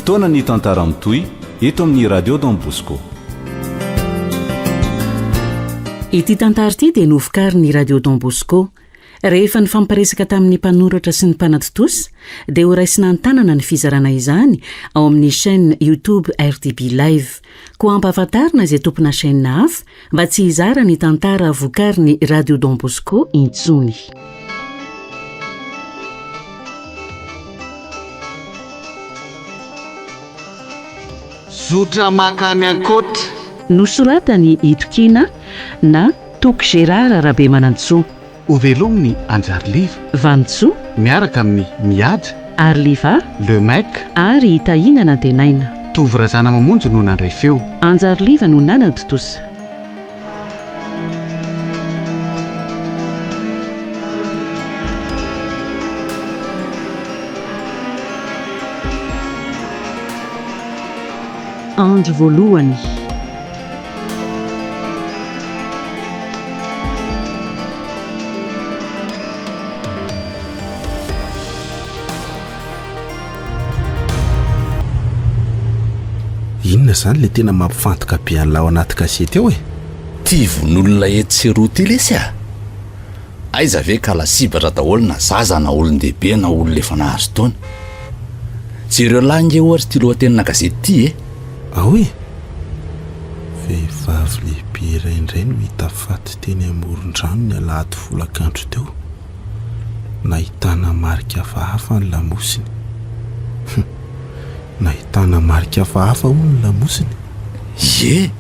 fotoana ny tantara mitoy eto amin'ny radio Don Bosco. Ity tantara ity dia novokary ny radio Don Bosco. Rehefa ny fampiresaka tamin'ny mpanoratra sy ny mpanatitosy dia ho raisina an-tanana ny fizarana izany ao amin'ny chaîne YouTube RTB Live. Koa ampahafantarina izay tompona chaîne hafa mba tsy hizara ny tantara voakary ny radio Don Bosco intsony. Zotra mankany Ankoatra. Nosoratany Itokina na Tok Gérard Rabe Manantsoa. Ovelominy Anjarliva. Vantsoa miaraka amin'ny Mihaja. Arliva. Le Mec. Ary Itaina Nantenaina. Tovorazana mamonjy no nandray feo. Anjarliva no nanana totosa. Andro voalohany. Inona zany le tena mampifantoka be an'lao anaty kasety eo e? Ty von'olona etseroty lesy a. Aiza ve ka lasibatra daholo na zaza na olon-dehibe na olona efa nahazo taona. Jereo lahy nge ohatra ty lohatenina gazety ty e. Ahoy? Vehivavy lehibe iraindray no hita faty teny amoron-drano ny alahady folakandro teo. Nahitana marika hafahafa ny lamosiny. Nahitana marika hafahafa ho ny lamosiny. Ye,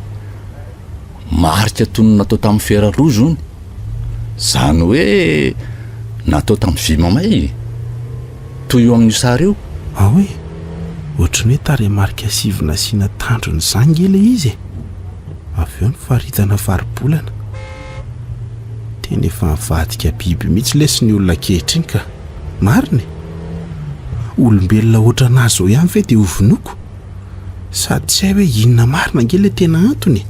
marika toy ny natao tamin'ny fera rojo ony. Zany hoe natao tamin'ny vy mamay. Toy eo amin'io sary io. Ahoy? Ohatrany hoe taremarika sivina asiana tandrony zangy ele izy. Avy eo ny faritana faribolana. Tena efa mivadika biby mihitsy lesy ny olona kehitriny ka mariny. Olombelona ohatra anazy ihany ve dia hovinoko. Sady tsy hay hoe inona marina nge le tena antony.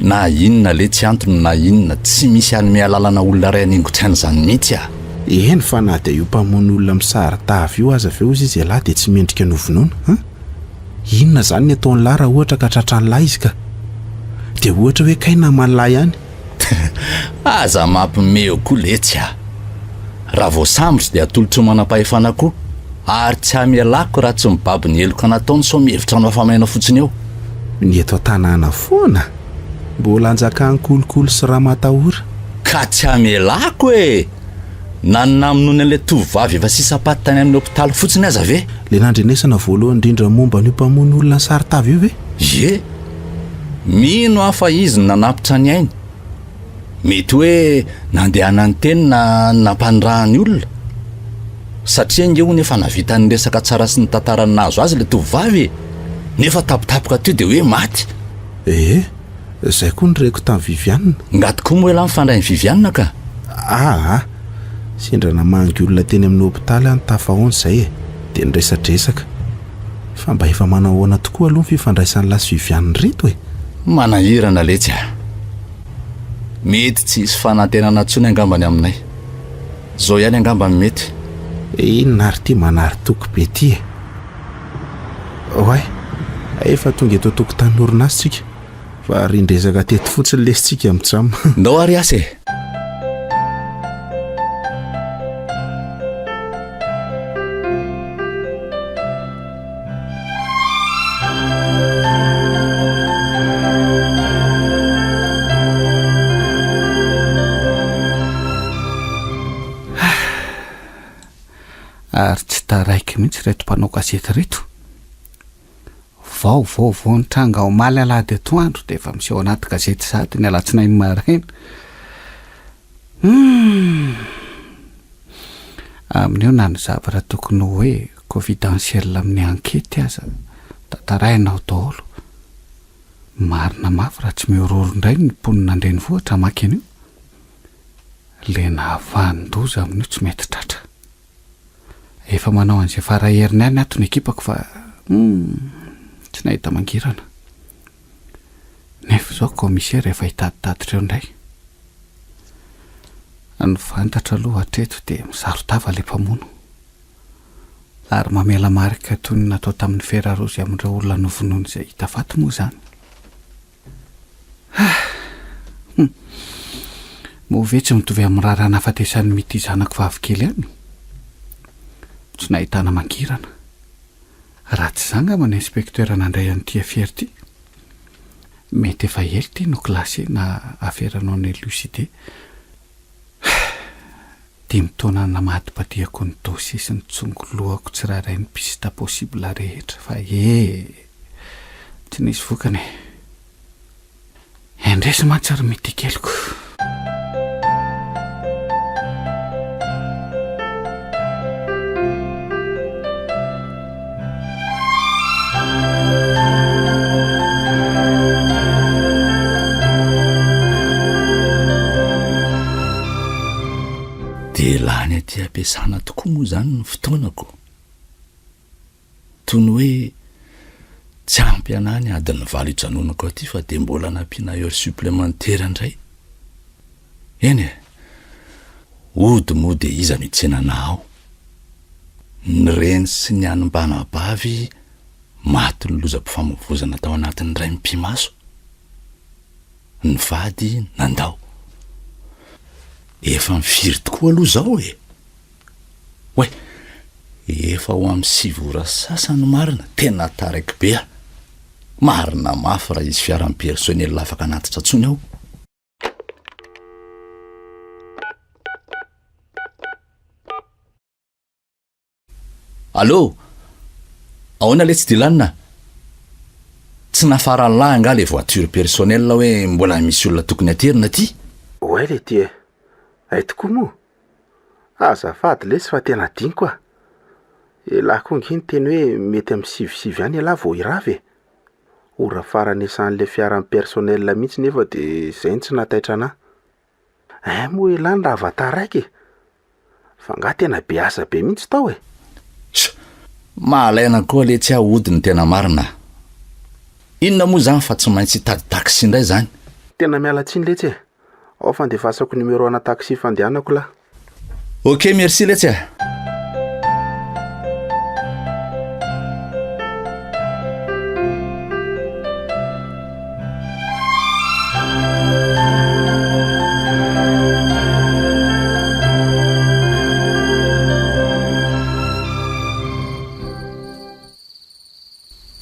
Na inona le tsy antony na inona tsy misy anome alalana olona ray aningotrany zany mihitsy a. Eny fa na dia io mpamono olona misaritavy io aza fe ozy izy alahy dia tsy mendrika novonoana. Inona zany ny ataon'ny lahy raha ohatra ka tratrany lahy izy ka. Dia ohatra hoe kaina manlahy ihany. Aza mampimeo koa letsy a. Raha vao sambrotsy dia atolotro manam-pahefana koa. Ary tsy amialako raha tsy mibaby ny heloka nataony so mihevitra no hafamaina fotsiny eo. Ny eto an-tanàna foana. Mbola anjakany kolokolo sy raha matahora. Ka tsy amialako e. Nanaminoany an'ilay tovovavy efa sisapaty tany amin'ny hopitaly fotsiny aza ve? Le nandrenesana voalohany indrindra momba ny mpamono olona saritavy io ve? Ye, mino hafa izy nanapitra ny ainy. Mety hoe nandehana ny teny na nampandrahany olona. Satria nge ho nefa navita ny resaka tsara sy ny tantarany nazo azy le tovovavy. Nefa tapitapoka teo dia hoe maty. Zay koa ny reko tamin'ny Viviane. Ngaty koa moa ela mifandray ny Viviane ka. Sendrana mangy olona teny amin'ny hopitaly any tafahoany zay e. Dia niresadresaka. Fa mba efa manao ahoana tokoa aloha ny fifandraisan'ny lasy Viviane reto e. Manahirana letsy a. Mety tsy hisy fanantenana ntsony angambany aminay. Zao ihany angambany mety. Inona ary ty manary toko be ty e. Oay, efa tonga eto tokotany orinasa tsika. Fa rindresaka teto fotsiny lesitsika mitsamo. Ndao ary asa e. Ary tsy taraiky mihitsy reto mpanao kasety reto. Vao ny tranga ao maly alahady atoandro dia efa miseho anaty gazety sady ny alatsinainy maraina. Amin'io na ny zavatra tokony hoe confidentiel amin'ny ankety aza tantarainao daholo. Marina mafy raha tsy miororo indray ny mponina andreny vohatra maka an'io. Le nahavandoza amin'io tsy mety tratra. Efa manao an'izay faraherinay any ato ny ekipako fa tsy nahita mangirana. Nefa zao commissaire efa hitaditatitra eo indray. Ny fantatra aloha hatreto dia misarotava le mpamono. ary mamela marika toy ny natao tamin'ny ferarozy amin'ireo olona novonoana izay hita faty moa izany. Moa ve tsy mitovy amin'ny raha nahafatesan'ny mity zanako vavikely any? Tsy nahitana mangirana. Raha tsy zanga mana inspektera nandray an'ity affaire ity. Mety efa ely ity no klasy na aferanao ny lucide. Dimy taona namadipadiako ny dosie sy ny tsongolohako tsirairay ny pista possible rehetra fa tsy nisy vokany. Endresy mantsy ary mety keliko. De lany aty ampiasana tokoa moa zany ny fotoanako. Toy ny hoe tsy ampy anany adiny 8 ijanonako aty fa de mbola nampiana heure supplémentaire indray. Eny ody moa de iza mitsenana ao. Ny reny sy ny anim-banabavy maty ny lozam-pifamoivozana tao anatin'ny ray mpimaso. Ny vady nandao. Efa mifiry tokoa aloha zao e. Oe, efa ho amin'ny 6 ora sasany marina, tena taraiky be. Marina mafy raha izy fiara-ny personnel afaka natitra tsony ao. Allô? Ahoana le tsy dilanina? Tsy nafarany lahy anga le voiture personnel hoe mbola misy olona tokony aterina aty? Ouais le tie. Ay tokoa moa. Azafady lesy fa tena diniko a. Laha konginy teny hoe mety amin'ny 6 any laha vao iravy. Ora farany isan'le fiara-ny personnel mihitsy nefa de zay tsy nataitra anahy. Moa elany raha vataraiky. Fa nga tena be asa be mihitsy tao e. Mahalaina koa le tsy ahodiny tena marina. Inona moa zany fa tsy maintsy hitady taxi indray zany? Tena miala tsiny letsy e. Ao fandefasako numéro ana taxi fandehanako la. Ok, merci letsy e.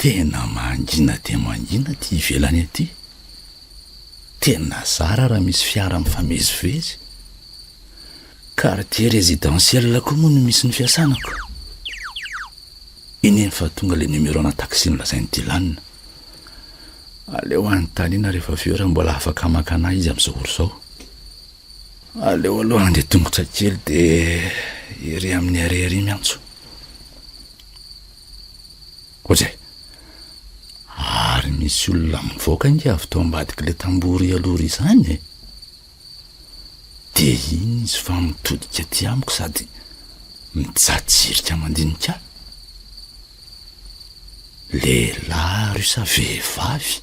Tena mangina dia mangina ty ivelany aty. Tena zara raha misy fiara mifamezivezy. Quartier résidentiel koa moa no misy ny fiasanako. Iny fa tonga le numéro ana taxi nolazainy ty lanina. Aleo anontaniana rehefa fiora mbola afaka makana izy amin'izao ora zao. Aleo aloha andeha tongotra kely de ery amin'ny arery miantso. Ozay. Ary misy olona mivoaka inge avy tao ambadiky le tambory alory izany e. De iny izy fa mitodika ty amiko sady mijatsirika mandinika. Lehilahy ry sa vehivavy.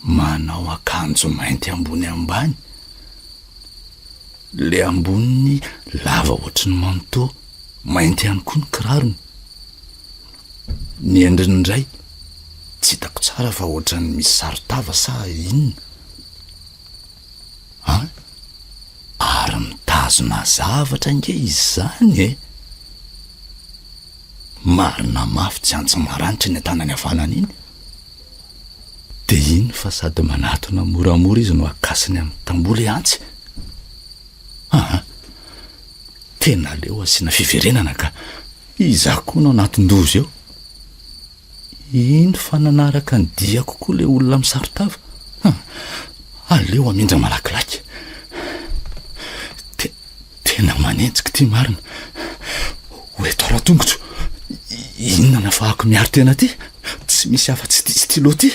Manao akanjo mainty ambony ambany. Le amboniny lava ohatry ny manteau, mainty ihany koa ny kirarony. Ny endriny indray tsy hitako tsara fa ohatrany misy saritava sa inona. Ary mitazona zavatra nge izy zany e. Marina mafy tsy antso maranitra ny tanany havanana iny. De iny fa sady manatona moramora izy no akasiny amin'ny tamboly antsy. Tena leo asina fiverenana ka iza koa no anatin-dozy eo. Iny fa nanaraka ny dia kokoa le olona misaritava. Aleo amindra malakilaky. Tena manenjika ty marina. Hoe tora tongotro. Inona nafahako miaro tena ty? Tsy misy afa-tsy ty stylo ty.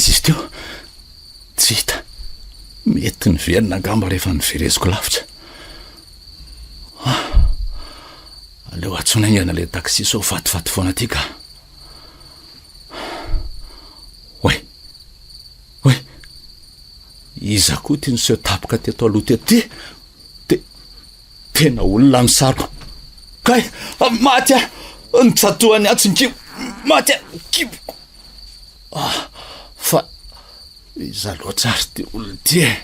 aiza izy teo? Tsy hita. Mety niverina angamba rehefa nivereziko lavitra. Aleo atsona aingana le taxi sao fatifaty foana ty ka. Oe, iza koa ty niseho tapaka teto aloha tety. Tena olona misaroko. Kay, maty a! Nitsatohany atsy ny kibo. Maty a! Kiboko! Fa iza loatra ary ty olona ty e.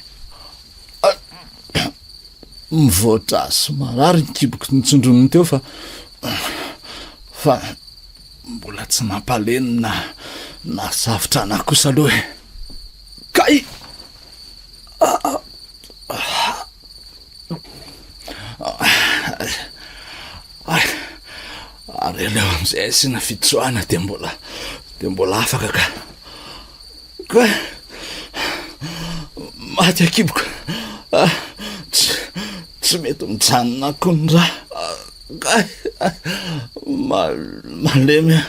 Mivoatra somarary ny kiboko nitsondroniny teo fa mbola tsy mampaleny na savitra anahy kosa aloha e. Kay! Ary aleo amizay sina fitsoana de mbola afaka ka. Maty akiboko. Tsy mety mitsanona koa ny raha. Malemy.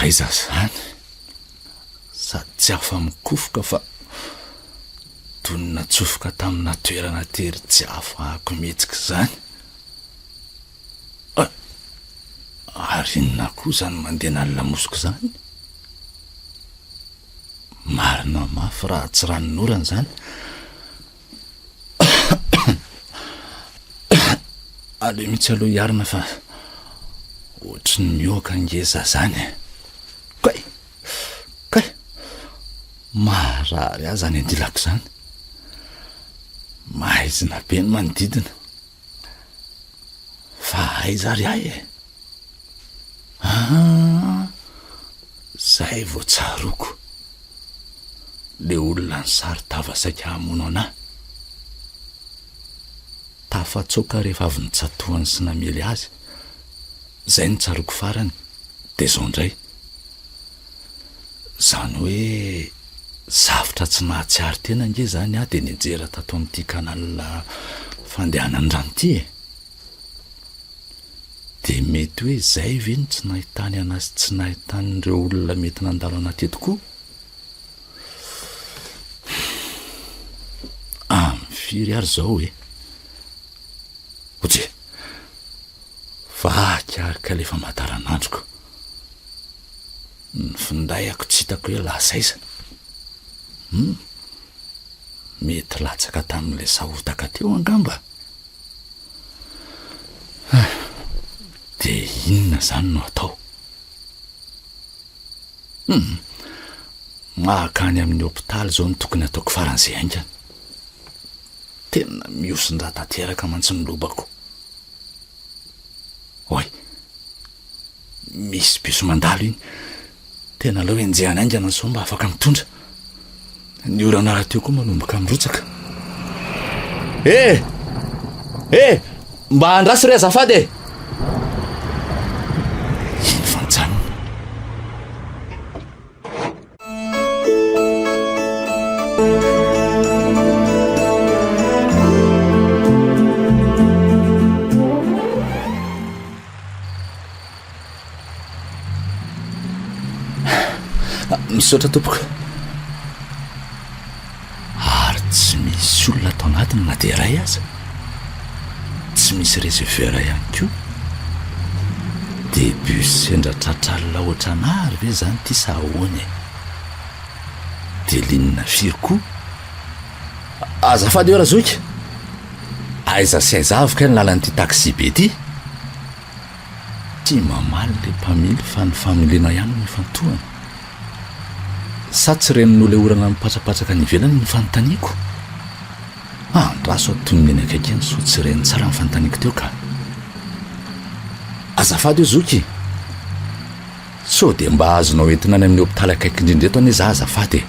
Aiza zany? Sady tsy afa mikofoka fa tonina tsofoka tamina toerana tery tsy afahako mihetsika zany. Ary inona koa zany mandeha nalamosiko zany? Marina mafy raha tsy ranonorana zany. Aleo mitsy aloha iarina fa ohatry ny oka ngeza zany. Kay, marary aza ny andilako zany. Maizina be ny manodidina. Fa aiza ry ahy e? Zay vo tsaroko. Le olona ny sary tavasaika hamono anahy. Tafatsoka rehefa avy nitsatohany sy namely azy. Zay ny tsaroko farany. De zao ndray. Zany hoe zavitra tsy nahatsiary tena nge zany de nijera tato amin'ity kanalina fandehanany rano ty e. De mety hoe zay ve ny tsy nahitany anazy tsy nahitan'ireo olona mety nandalo anaty eto koa. Firy ary zao e. Oje, vakarika lefa mataranandroko. Ny findayako tsy hitako hoe lasaiza. Mety latsaka tamin'le sahotaka teo angamba. De inona zany no atao? Mahakany amin'ny hôpitaly zao ny tokony ataoko faran'izay aingana. Tena miosindra tanteraka mantsy ny lobako. Oy, misy piso mandalo iny. Tena aleo enjehana aingana sao mba afaka mitondra. Ny orana raha teo koa manomboka mirotsaka. Mba andraso re azafady e. Iny fanjanona. Misaotra tompoko. Ary tsy misy olona tao anatiny na de iray aza. Tsy misy réserveur ihany koa. De bus sendra tratralina ohatranary ve zany ty sa ahoana e? De linina firy koa. Azafady eo razoika. Aiza sy aiza avoka ny lalan'ity taxi be ty. Ty mamaly le mpamily fa ny familiana ihany ny fantohana. Sa tsy renin'olo orana mipatrapatraka ny ivelany ny fanontaniako. Andraso atonony eny akaikeny so tsy reny tsara ny fanontaniako teo ka. Azafady eo zoky. So de mba azonao entina any amin'ny hôpitaly akaiky indrindreto ane za azafady e.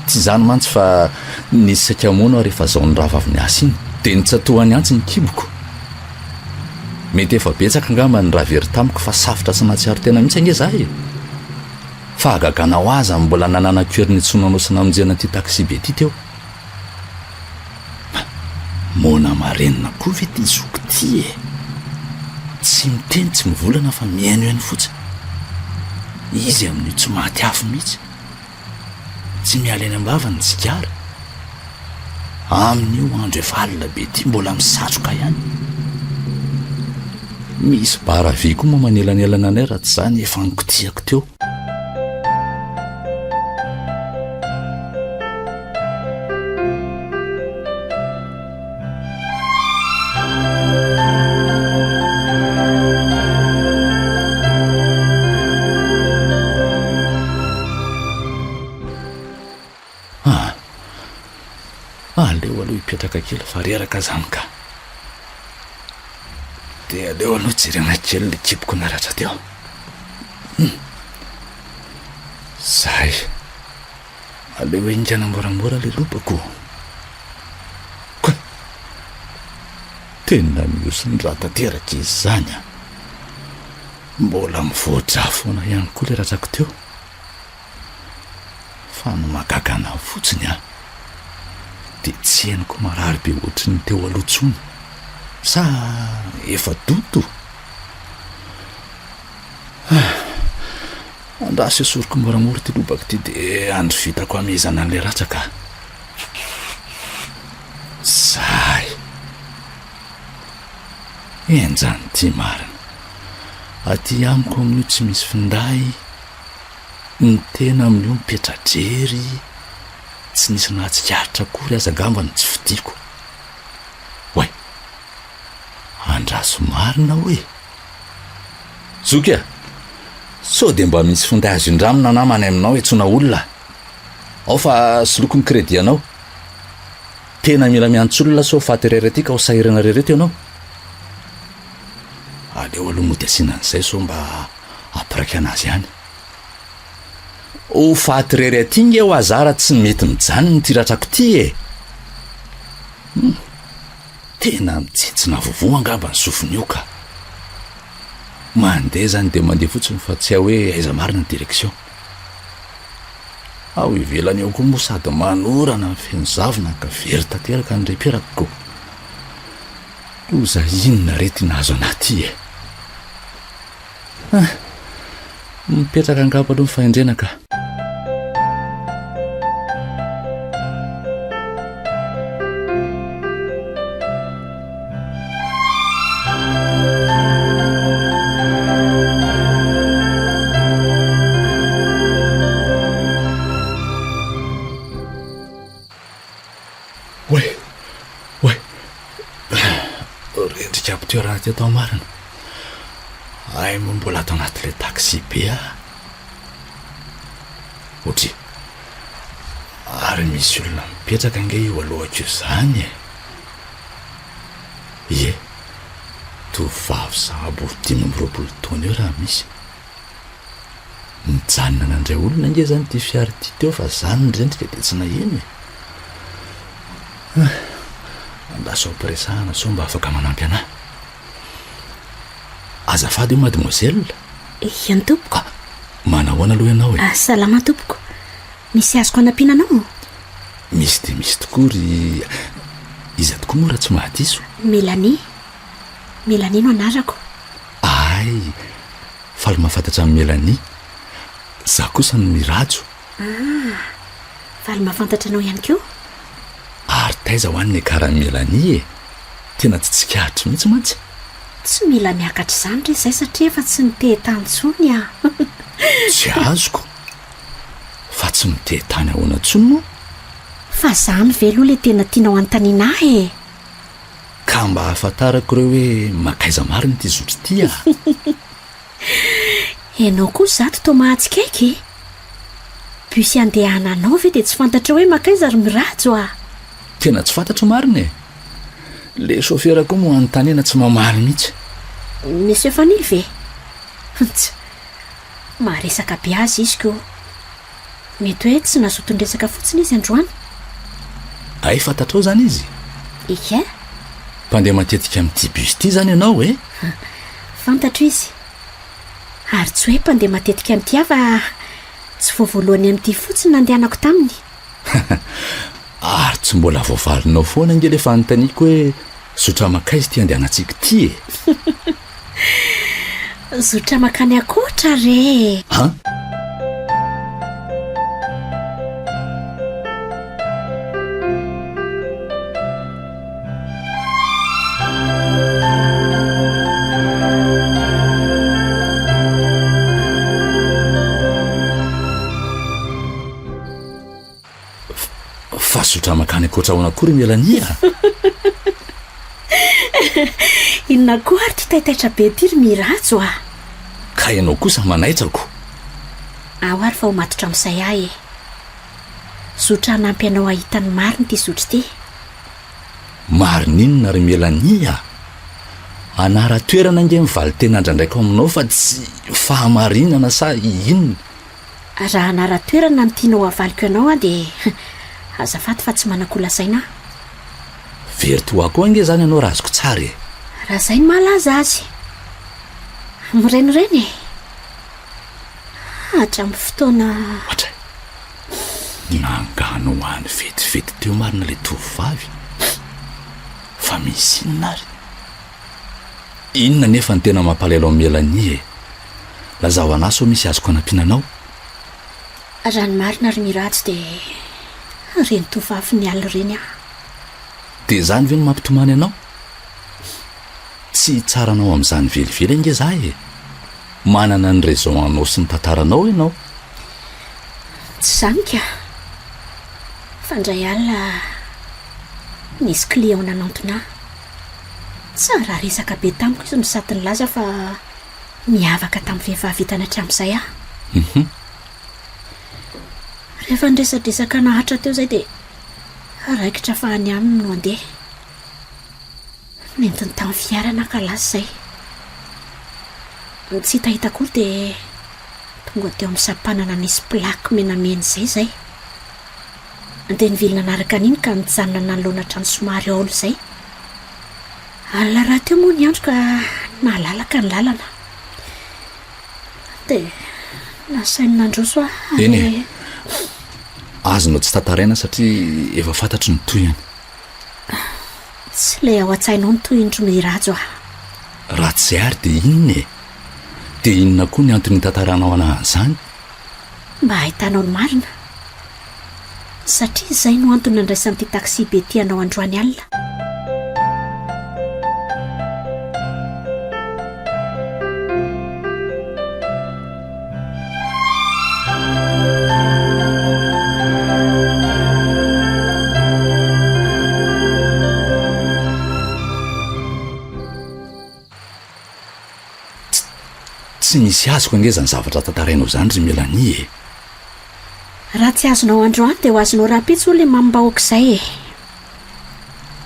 Tsy zany mantsy fa nisy sakamono rehefa zao ny rava avy niasa iny de nitsatohany antsy ny kiboko. mety efa betsaka angamba ny raha very tamiko fa safotra sy natsiaro tena mihitsy ange zah e fa agaganao aza mbola nanana-koeriny tsonanao sy namonjena ty taksi be ty teo mona marenina koa ve ty zoko ty e tsy miteny tsy mivolana fa miaino ihany fotsiny izy amin'io tsy maty afo mihitsy tsy miala eny ambava ny tsikara amin'io andro efa alina be ty mbola misatroka ihany misy bara vy koa moa manelanelana anay raha tsy zany efa nikotiako teo aleo aloha hipetraka kely fa reraka zany ka dia aleo aloha jerena kely le kipoko naratra teo zay aleo ingana moramora le lobako koa tena miosiny raha tanteraka izy zany a mbola mivoatra foana ihany koa le ratrako teo fa no magagana fotsiny a dia tsy henoko marary be ohatry ny teo alohatsony sa efa doto andraso esoroko moramora ty lobako ty dia andro vitako amezana an'le ratraka zay enjany ty marina aty amiko amin'io tsy misy finday ny tena amin'io mipetrajery tsy nisy nahatsikaritra kory aza gambany tsy fidiko way andraso marina hoe zoka so de mba misy finday azo indramina namany aminao etsona olona ao fa solokony crédit anao tena mila miantsolona so faty rery aty ka ho sahirana rereto ianao aleo aloha mody asinan'izay so mba ampiraiky anazy ihany ho faty rery aty nge ho azara tsy mety mijanony ty ratrako ty e tena mitsitsina vovoa angamba ny sofiny io ka mandeha zany de mandeha fotsiny fa tsy hoe aiza marina ny direction ao ivelany eo koa moa sady manorana fenozavina ka very tanteraka ny reperakoko loza inona rety nahazo anaty e mipetraka angamba aloha ny fahendrenaka rendrika ampitoerana ty atao marina ay moa mbola atao anaty le taksi be a otry ary misy olona mipetraka nge io alohako io zany e tovavy sahabo 5 taona eo raha misy mijanona nandray olona nge zany ty fiary ty teo fa zany ndrendrika de tsy naheno e andaso ampiresahana so mba afaka manampy anahy azafady io mademoiselle ihany tompoko manahoana aloha ianao e salama tompoko misy azoko anampiana anao misy de misy tokory iza tokoa moa raha tsy mahadiso Melanie no anarako ay faly mahafantatra amin'ny Melanie za kosa no mirajo faly mahafantatra anao ihany koa ary taiza ho an'ny karaha Melanie e tena tsy tsikahatra mihitsy mantsy tsy mila miakatra izany re izay satria efa tsy mitehan-tsony a tsy azoko fa tsy mitehantany ahoana ntsony moa fa zany ve aloha le tena tianao anontaniana e ka mba hahafantarako ireo hoe makaiza mariny ty zotry ty a ianao koa zato to mahatsikaiky busy andehana anao ve de tsy fantatra hoe makaiza ry mirajo a tena tsy fantatro mariny e le chauffeur koa moa anontaniana tsy mamaly mihitsy monsieur Fanily ve ts maharesaka be azy izy ko mety hoe tsy nazotondresaka fotsiny izy androany ay fantatrao zany izy ike mpandeha matetika amin'ty bus ty zany ianao e fantatro izy ary tsy hoe mpandeha matetika nitiava tsy voavoalohany amin'ity fotsiny nandehanako taminy ary tsy mbola voavalinao foana nge le fanontaniako hoe zotra makaizy ty andehanantsika ty zotra mankany Ankoatra re ha fa zotra mankany Ankoatra hoana akory mielania inona koa ary ty taitaitra be ty ry miratso ka ianao kosa manaitrako ao ary fa ho matotra amin'izay ahy zotra nampy anao ahitany mariny ty zotra ty marininona ry mielania anara-toerana nge mivaly tena ndraindraiky aminao fa tsy fahamarinana sa inona raha anara-toerana ny tianao havaliko ianao dia azafady fa tsy manakolasaina very toako ange zany ianao raha azoko tsara raha izay ny mahalaza azy mirenireny hatramin'ny fotoana ohatra nangano ho any vetivety teo marina le tovovavy fa misy inona ary inona nefa ny tena mampalelo mielanie lazao anaso misy azoko anampinanao raha ny marina ry miratsy dia reny tovavy ny alina reny dia zany ve no mampitomany anao tsy tsaranao amin'izany velively ange za manana ny raison anao sy ny tantaranao ianao tsy zany ka fandray alina nisy client nanantona tsara resaka be tamiko izy no sady ny laza fa miavaka tamin'ny vehivavy hitany hatramin'izay rehefa nresadresaka nahatra teo zay dia raikitra fa any aminy no andeha nentiny tamin'ny fiarana kalazy zay tsy hitahita kory dia tonga teo amin'ny sampanana nisy plaky menamena zay dia nivilina anaraka an'iny ka nijanona nanoloana trano somary aolo zay alina raha teo moa ny andro ka nahalalaka ny lalana dia nasainy nandroso eny azonao tsy tantaraina satria efa fantatry ny toyany tsy le ao an-tsainao ny toy indro mirajo raha tsy ary dia inona dia inona koa ny antony tantaranao anahan'izany mba hahitanao ny marina satria izay no antony nandraisan'ity taksi be tianao androany alina tsy nisy azoko ange zany zavatra tantarainao zany ry melanie raha tsy azonao androany dia ho azonao raha-pitsy ho le mamimbahoak'izay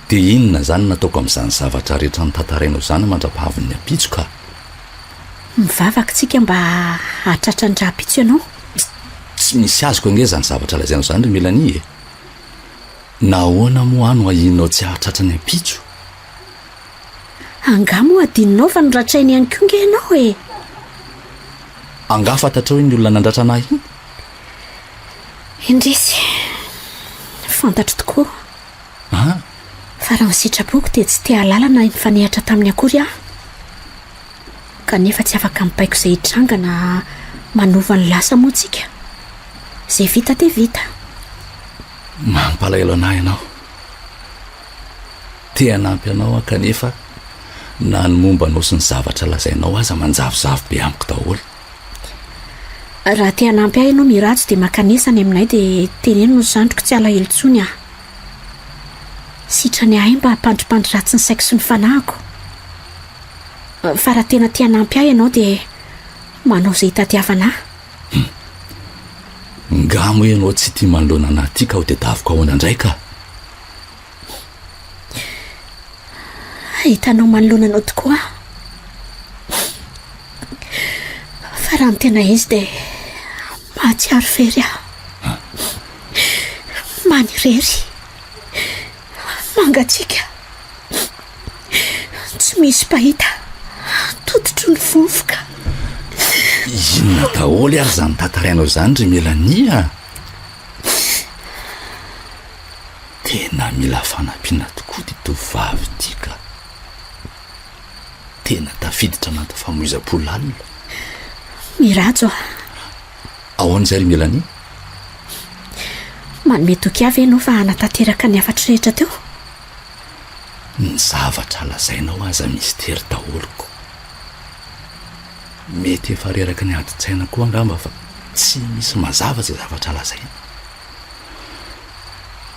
dia inona zany nataoko amin'izany zavatra rehetra ny tantarainao zany mandra-pahavin'ny apitso ka mivavaka tsika mba hatratra ny raha-pitso ianao tsy misy azoko ange zany zavatra lazainao zany ry melanie nahoana moa ano ahinao tsy hahatratra ny apitso angamo adininao fa noratrainy ihany koa nge ianao anga fantatra hoe ny olona nandratra anahy iny indrisy fantatro tokoa fa raha nysitrapoko dia tsy tea lalana nyfanehatra tamin'ny akory kanefa tsy afaka mipaiko izay hitrangana manova ny lasa moa tsika izay vita dia vita mampalahelo anahy ianao tea nampy anao kanefa na ny momba anao sy ny zavatra lazainao aza manjavozavo be amiko daholo raha tea nampy ahy ianao mirajo dia makanesany aminay dia teneno no zandroko tsy alahelontsony sitrany ahy mba hampandripandry ratsy ny saiko sy ny fanahiko fa raha tena tea nampy ahy ianao dia manao izay hitadiavana ngamo ianao tsy tia manoloana anahy ty ka ho dia daviko ahoana indray ka hitanao manoloana anao tokoa fa raha ny tena izy dia mahatsiaro fery manirery mangatsika tsy misy pahita tototro ny vovoka. Inona daholy ary zany tantarainao zany ry Melania? Tena mila fanampiana tokoa ty tovavy ty ka. Tena tafiditra anaty famoizam-polalina. Mirajo Ahoan'izay ry Melania? manome toky avy ianao fa hanatanteraka ny afatra rehetra teo. Ny zavatra lazainao aza mistera daholiko. Mety efa reraka ny adi-tsaina koa angamba fa tsy misy mazava zay zavatra lazaina.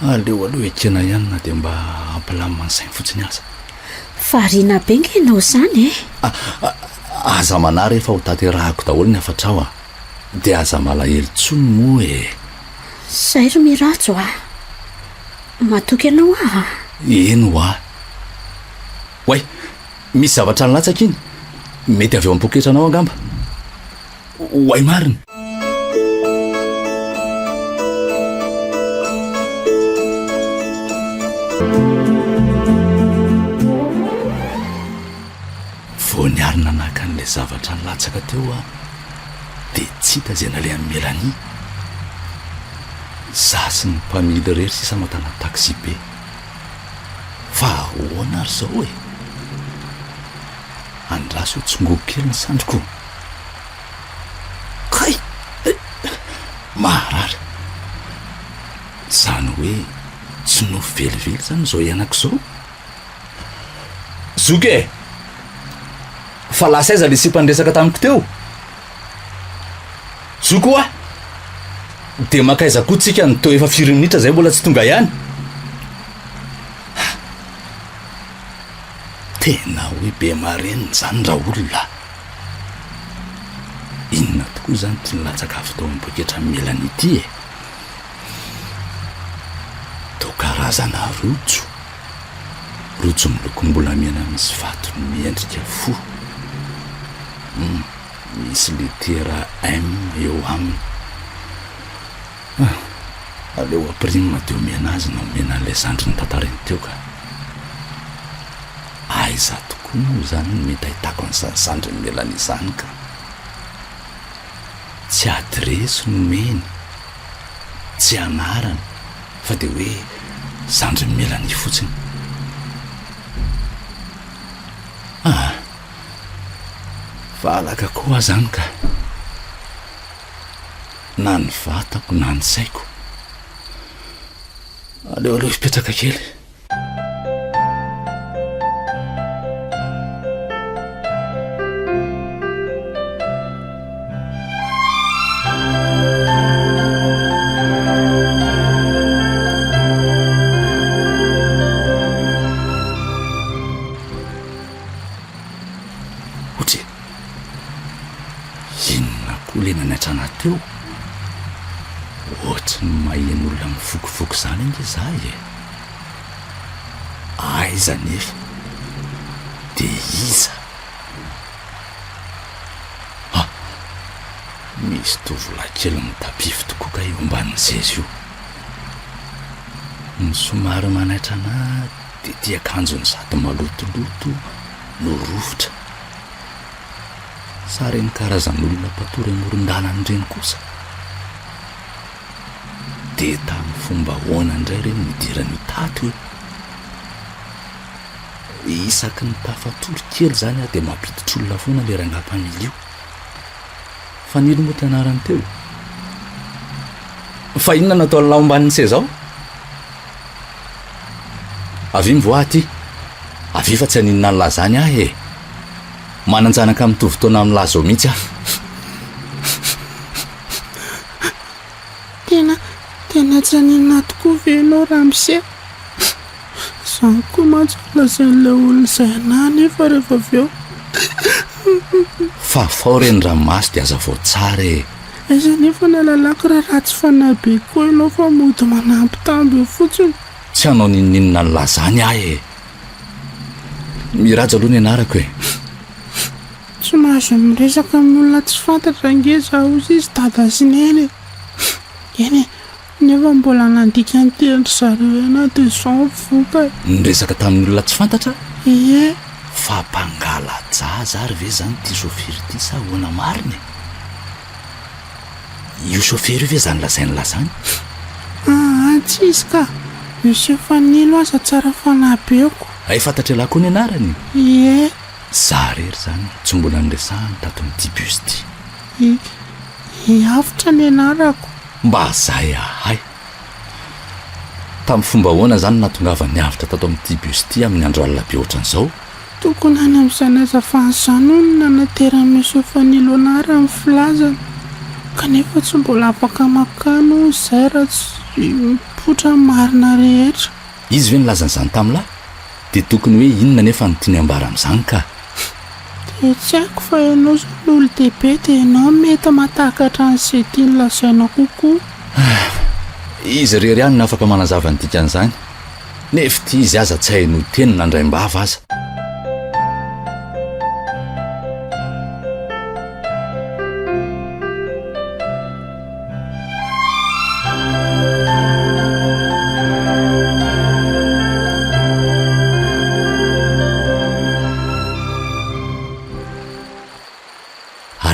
Aleo aloha ekena ihany na dia mba hampilamina ny sainy fotsiny aza. Variana be nge ianao zany Aza manary efa ho tanterahako daholo ny afatra ao dia aza malahelo tsony moa Zay ry Mirajo matoky ianao Eno Way, misy zavatra nilatsaka iny. Mety avy eo am-poketra anao angamba. Way marina. Vao niarina naka an'ilay zavatra nilatsaka teo dia tsy hita zay nalay amin'ny Melania. Za sy ny mpamily rery sisa matana taxi be. Fa ahoana ary zao andraso tsongogo kely ny sandroko. Kay maharary zany hoe tsy no velively zany zao ianak'izao. Zoke, fa lasa aiza le sipandresaka tamiko teo? Zoko dia makaiza koa tsika ny teo efa 4 minitra zay mbola tsy tonga ihany. Tena hoe be mareny zany raha olona. Inona tokoa zany ty nilatsaka avy tao am-poketra Melania ity Tao karazana rojo milokom-bolamena misy vatony miendrika fo. Misy litera M eo aminy. Aleo aprimina teo mena azy na omena an'ilay zandry ny tantarany teo ka. Aiza tokoa moa zany ny mety ahitako an'izany zandry ny Melania zany ka. Tsy adresy no meny, tsy anarany, fa dia hoe zandry ny Melania fotsiny. Valaka koa zany ka. Na ny vatako na ny saiko. Aleo hipetraka kely. Ohatry inona koa le nanatrana teo? Ohatry ny maheno olona mifokofoky zany inge zahay aiza nefa dia iza? Misy tovolahy kely mitapify tokoa ka eo ambanin'ny seza io. Ny somary manaitra ana dia tia akanjony sady malotoloto no rofotra. Sary ny karazan'olona mpatory amoron-dalana ireny kosa. Dia tamin'ny fomba hoana indray ireny nidirany tato isaky ny tafatory kely zany dia mampiditra olona foana le rangam-pamily io. Fa nilo moa ty anarany teo? Fa inona natao ny lao ambanin'ny seza ao? Avy mivoa ty. Avy fa tsy aninona ny lazany mananjanaka mitovy taona amin'ny lazo mihitsy Tena tsy aninona tokoa ve ianao ramose? Zany koa mantsy lazain'ilay olona izay anahy nefa rehefa avy eo. Fa fao reny ranomasy dia aza vao tsara Aiza nefa ny lalako raha ratsy fanahy be koa ianao fa mody manampy tamby eo fotsiny. Tsy hanao ninninona ny lazany Mirajo aloha ny anarako Tsy mahazo miresaka amin'ny olona tsy fantatra nge zaho ozy izy dada sy neny. Eny nefa mbola nandika ny tendry zareo iana dia izao voka. Niresaka tamin'ny olona tsy fantatra? Ie. Fa mpangalaja zahazary ve zany ty chauffeur ty sa hoana mariny io chauffeur io ve zany lazainy lazany tsy izy ka misy fanilo aza tsara fanabeko ay fantatra lahy koa ny anarany ie za rery zany tsy mbola niresahany tato amin'ity bus ty avitra ny anarako mba zay ahay tamin'ny fomba hoana zany natongavany avitra tato amin'ity bus ty amin'ny andro alina be ohatran'izao tokony any amin'izany azafany zany ho ny nanaterany misy fanilo anara amin'ny filazana kanefa tsy mbola afaka makano zay raha tsy mipotra marina rehetra izy ve nilazan'izany tamin'lahy dia tokony hoe inona nefa nytiany ambara amin'izany ka dia tsy haiko fa ianao zany olo dehibe dia ianao mety matakatra an'izay tiany lazaina kokoa izy rery ihany no afaka manazava ny dikan'izany nefa ty izy aza tsy haino teny nandray-mbava aza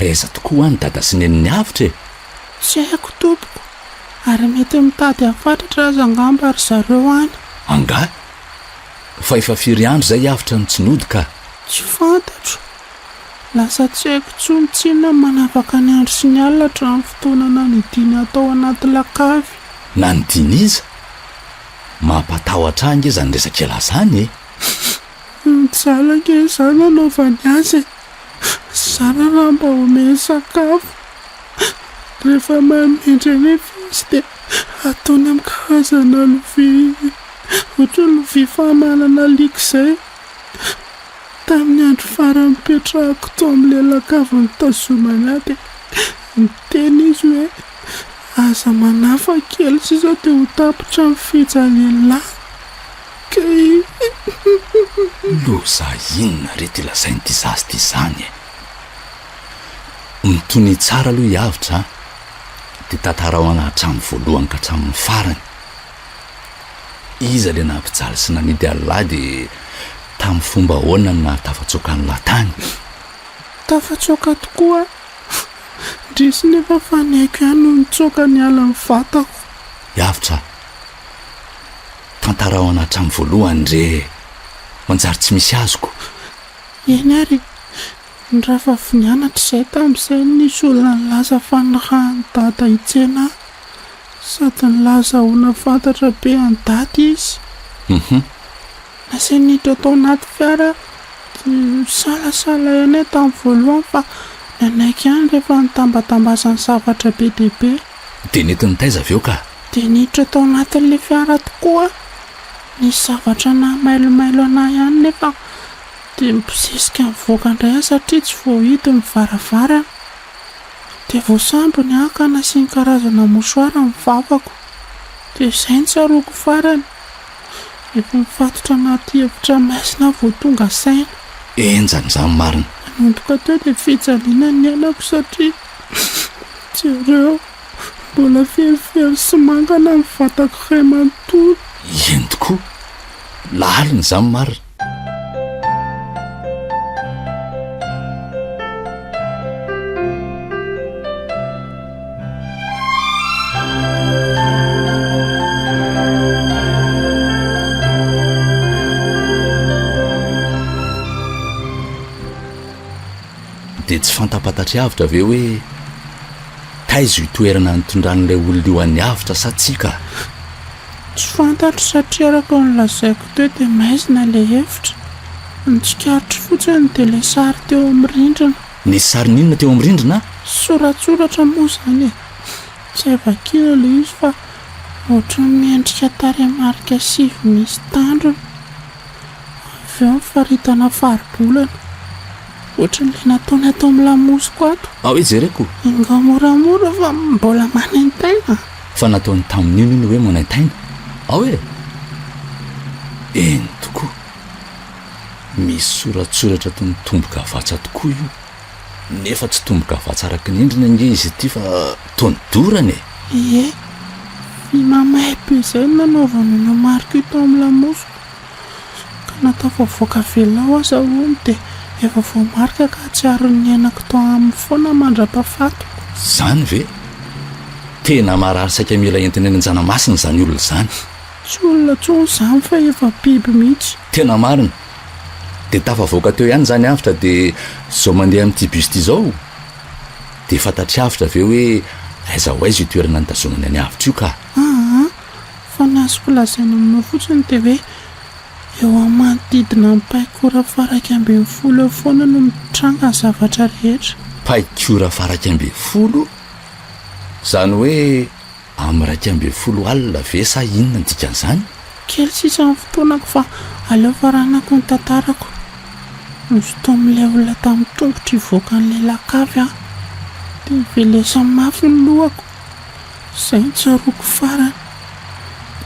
ary aiza tokoa any dada sy neniny avitra e tsy haiko tompoko ary mety mitady hafatratra aza angamba ary zareo any anga fa efa firy andro zay avitra ny tsinody ka tsy fantatro lasa tsy haiko tsony tsinona manavaka ny andro sy ny alina hatramin'ny fotoanana nidiny atao anaty lakavy na nidiny iza mampatahotra ange zany resaka ela zany e mitsalaka izany anaovany azy zana raha mba omeny sakafo rehefa mamindra nefa izy dia ataony amin'ny karazana lovia ohatra lovia fahamanana liko izay tamin'ny andro farany mipetrahako to amin'ilay lakavy nitazomany ahy dia niteny izy hoe aza manafa kely sy izao dia ho tapitra amin'ny fijalilahy ka loza inona rety ilazainy ty zazy ty zany e mitony tsara aloha hiavitra dia tantarao anahy hatramin'ny voalohany ka hatramin'ny farany iza le nampijaly sy nanidy alilahy dia tamin'ny fomba hoana no nahatafatsoaka ny latany tafatsoaka tokoa ndrisy nefa fanaiko ihany no nitsoaka ny ala ny vatako hiavitra tantarao anahy hatramin'ny voalohany re manjary tsy misy azoko eny ary ny rafa vinianatra izay tamin'izay nisy olona nilaza fanirahany dada hitsena sady nilaza ona fantatra be any dady izy nasy niditra tao anaty fiara dia salasala eny tamin'ny voalohany fa nanaiky ihany rehefa nitambatambazany zavatra be dehibe dia nentiny taiza avy eo ka dia niditra tao anatin'ilay fiara tokoa nisy zavatra na mailomailo anahy ihany nefa dia miposesika mivoaka indray aho satria tsy voahity mivaravara dia voasambo ny ahaka nasiany karazana mosoara mivavako dia izay ny tsaroko farany efa mifatotra anaty hevitra maisina voatonga saina enjany izany marina nanomboka teo dia fijaliana ny anako satria jereo mbola ferifery sy mangana ny vatako iray manontolo eny tokoa lalina izany marina dia tsy fantapatatra avitra ve hoe taizo hitoerana nitondran'ilay olona io an'ny avitra sa tsika tsy fantatro satria araka ny lazaiko teo dia maizina ilay hevitra nitsikaritry fotsiny dia ilay sary teo amin'ny rindrina nisy sarin'inona teo amin'ny rindrina soratsoratra moa izany e tsy avakina ilay izy fa ohatra ny miendrika tarehimarika 7 misy tandrona avy eo mifaritana faribolana ohatra n'ilay nataony atao amin'ny lamosiko ato ao hoe jereko inga moramora fa mbola manaintaina fa nataony tamin'ino iny hoe manaintaina ao hoe eny tokoa misy soratsoratra to ny tomboka avatsa tokoa io nefa tsy tomboka avatsa araky ny endrina nge izy ity fa tony dorany e ie fimamay be izay nanaovana na marika io tao amin'ny lamosiko ka natao vavoaka velao aza ony dia efa voamarika ka tsy aron'ny ainako tao amin'ny foana mandra-pahafato. Zany ve tena marary saika mila entina eny an-janamasina zany olona zany. Tsy olona tsony zany fa efa biby mihitsy. Tena marina de tafavoaka teo ihany zany avitra de zao mandeha amin'ity bus ty zao de fantatr'avitra ve hoe aiza ho aiza io toerana nitazomany any avitra io ka. Fa ny azoko lazaina aminao fotsiny de hoe eo amin'ny manodidina ny paikora faraka 12 foana no mitranga ny zavatra rehetra. Paikora faraka 12 zany hoe amin'ny 12 alina ve sa inona ny dikan'izany? Kely sisa ny fotoanako fa aleo faranako ny tantarako. Misy tao amin'ilay olona tamin'ny tongotra ivoaka n'lelakavy dia ivelesa mafy ny lohako. Izay ny tsaroko farany.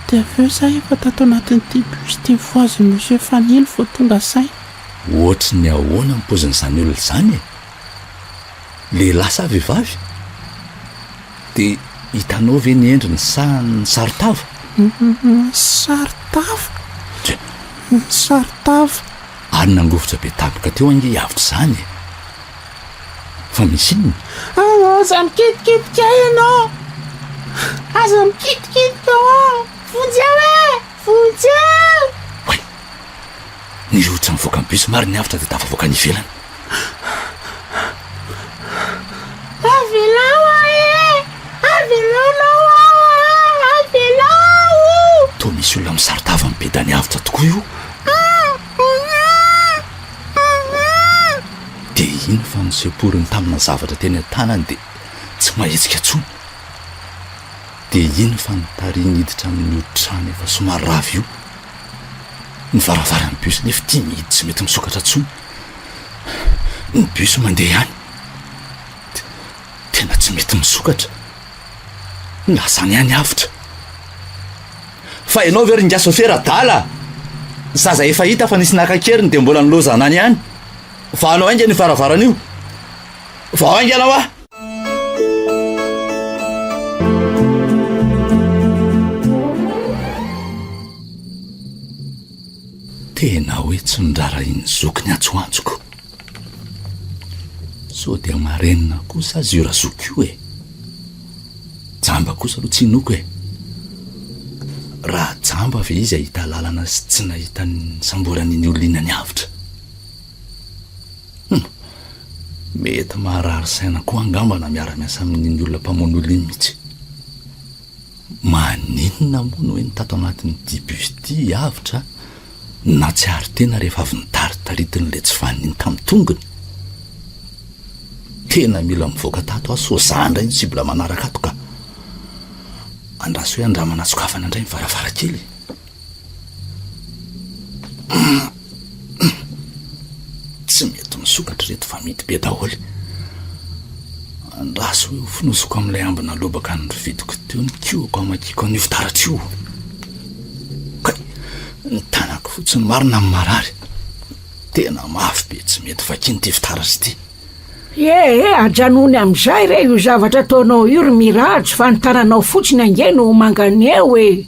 Dia aveo zaho efa tato anatin'ity bus ty voazy Monsieur Fanily vao tonga saina. Ohatry ny ahoana ny paozin'izany olona izany e? Lehilahy sa vehivavy? Dia hitanao ve ny endriny sa ny saritava? Saritava? Saritava. Ary nangovotra be tampoka teo ange hiavitra izany e. Fa misy inona? Aza mikitikitika ianao. Aza mikitikitika ao. Vonjeo e! Vonjeo! Oay! Ny rotra mivoaka ny bus mary ny avitra dia tafavoaka ny ivelany. Avelao e! Avelao avelao! To misy olona misaritava ny be dany avitra tokoa io. Dia ino fa niseporiny tamina zavatra teny an-tanany dia tsy mahetsika tsony. Dia ino fa nitariny hiditra amin'ny otrany efa somary ravy io. Ny varavaran'ny bus nefa tia mihidy tsy mety misokatra tsony. Ny bus mandeha ihany tena tsy mety misokatra. Lasany ihany avitra. Fa ianao ve ringa sofera dala? Zaza efa hita fa nisy nakakeriny dia mbola nilozana any ihany. Fa anao ainga ny varavarana io. Va ainga anao ah. Tena hoe tsy nirara iny zoky ny antsoantsoko. So dia marenina kosa azy io raha zoky io e. Jamba kosa aloha tsy noko e. Raha jamba ve izy ahita lalana sy tsy nahita ny samboran'iny olona ny avitra. Mety maharary saina koa angambana miara-miasa amin'iny olona mpamono olona iny mihitsy. Maninona moa no hoe nitato anatin'ity bus ty avitra na tsy ary tena rehefa avy nitaritaritiny le tsy vaniny tamin'ny tongony. Tena mila mivoaka tato aho so zandra iny sy mbola manaraka ato ka andraso hoe andramana sokafana indray mivaravarakely. Tsy mety misokatra reto fa mety be daholy. Andraso hoe hofinosoko amin'ilay ambina lobaka ny rovidiko teo ny kioko amakiko an'io fitaratra io. Kay, ny tanako fotsiny marina amin'ny marary. Tena mafy be tsy mety vakiny ty fitaratra ty. Ajanony amin'izay re io zavatra ataonao io ry miratra fa ny tananao fotsiny ange no mangany eo e.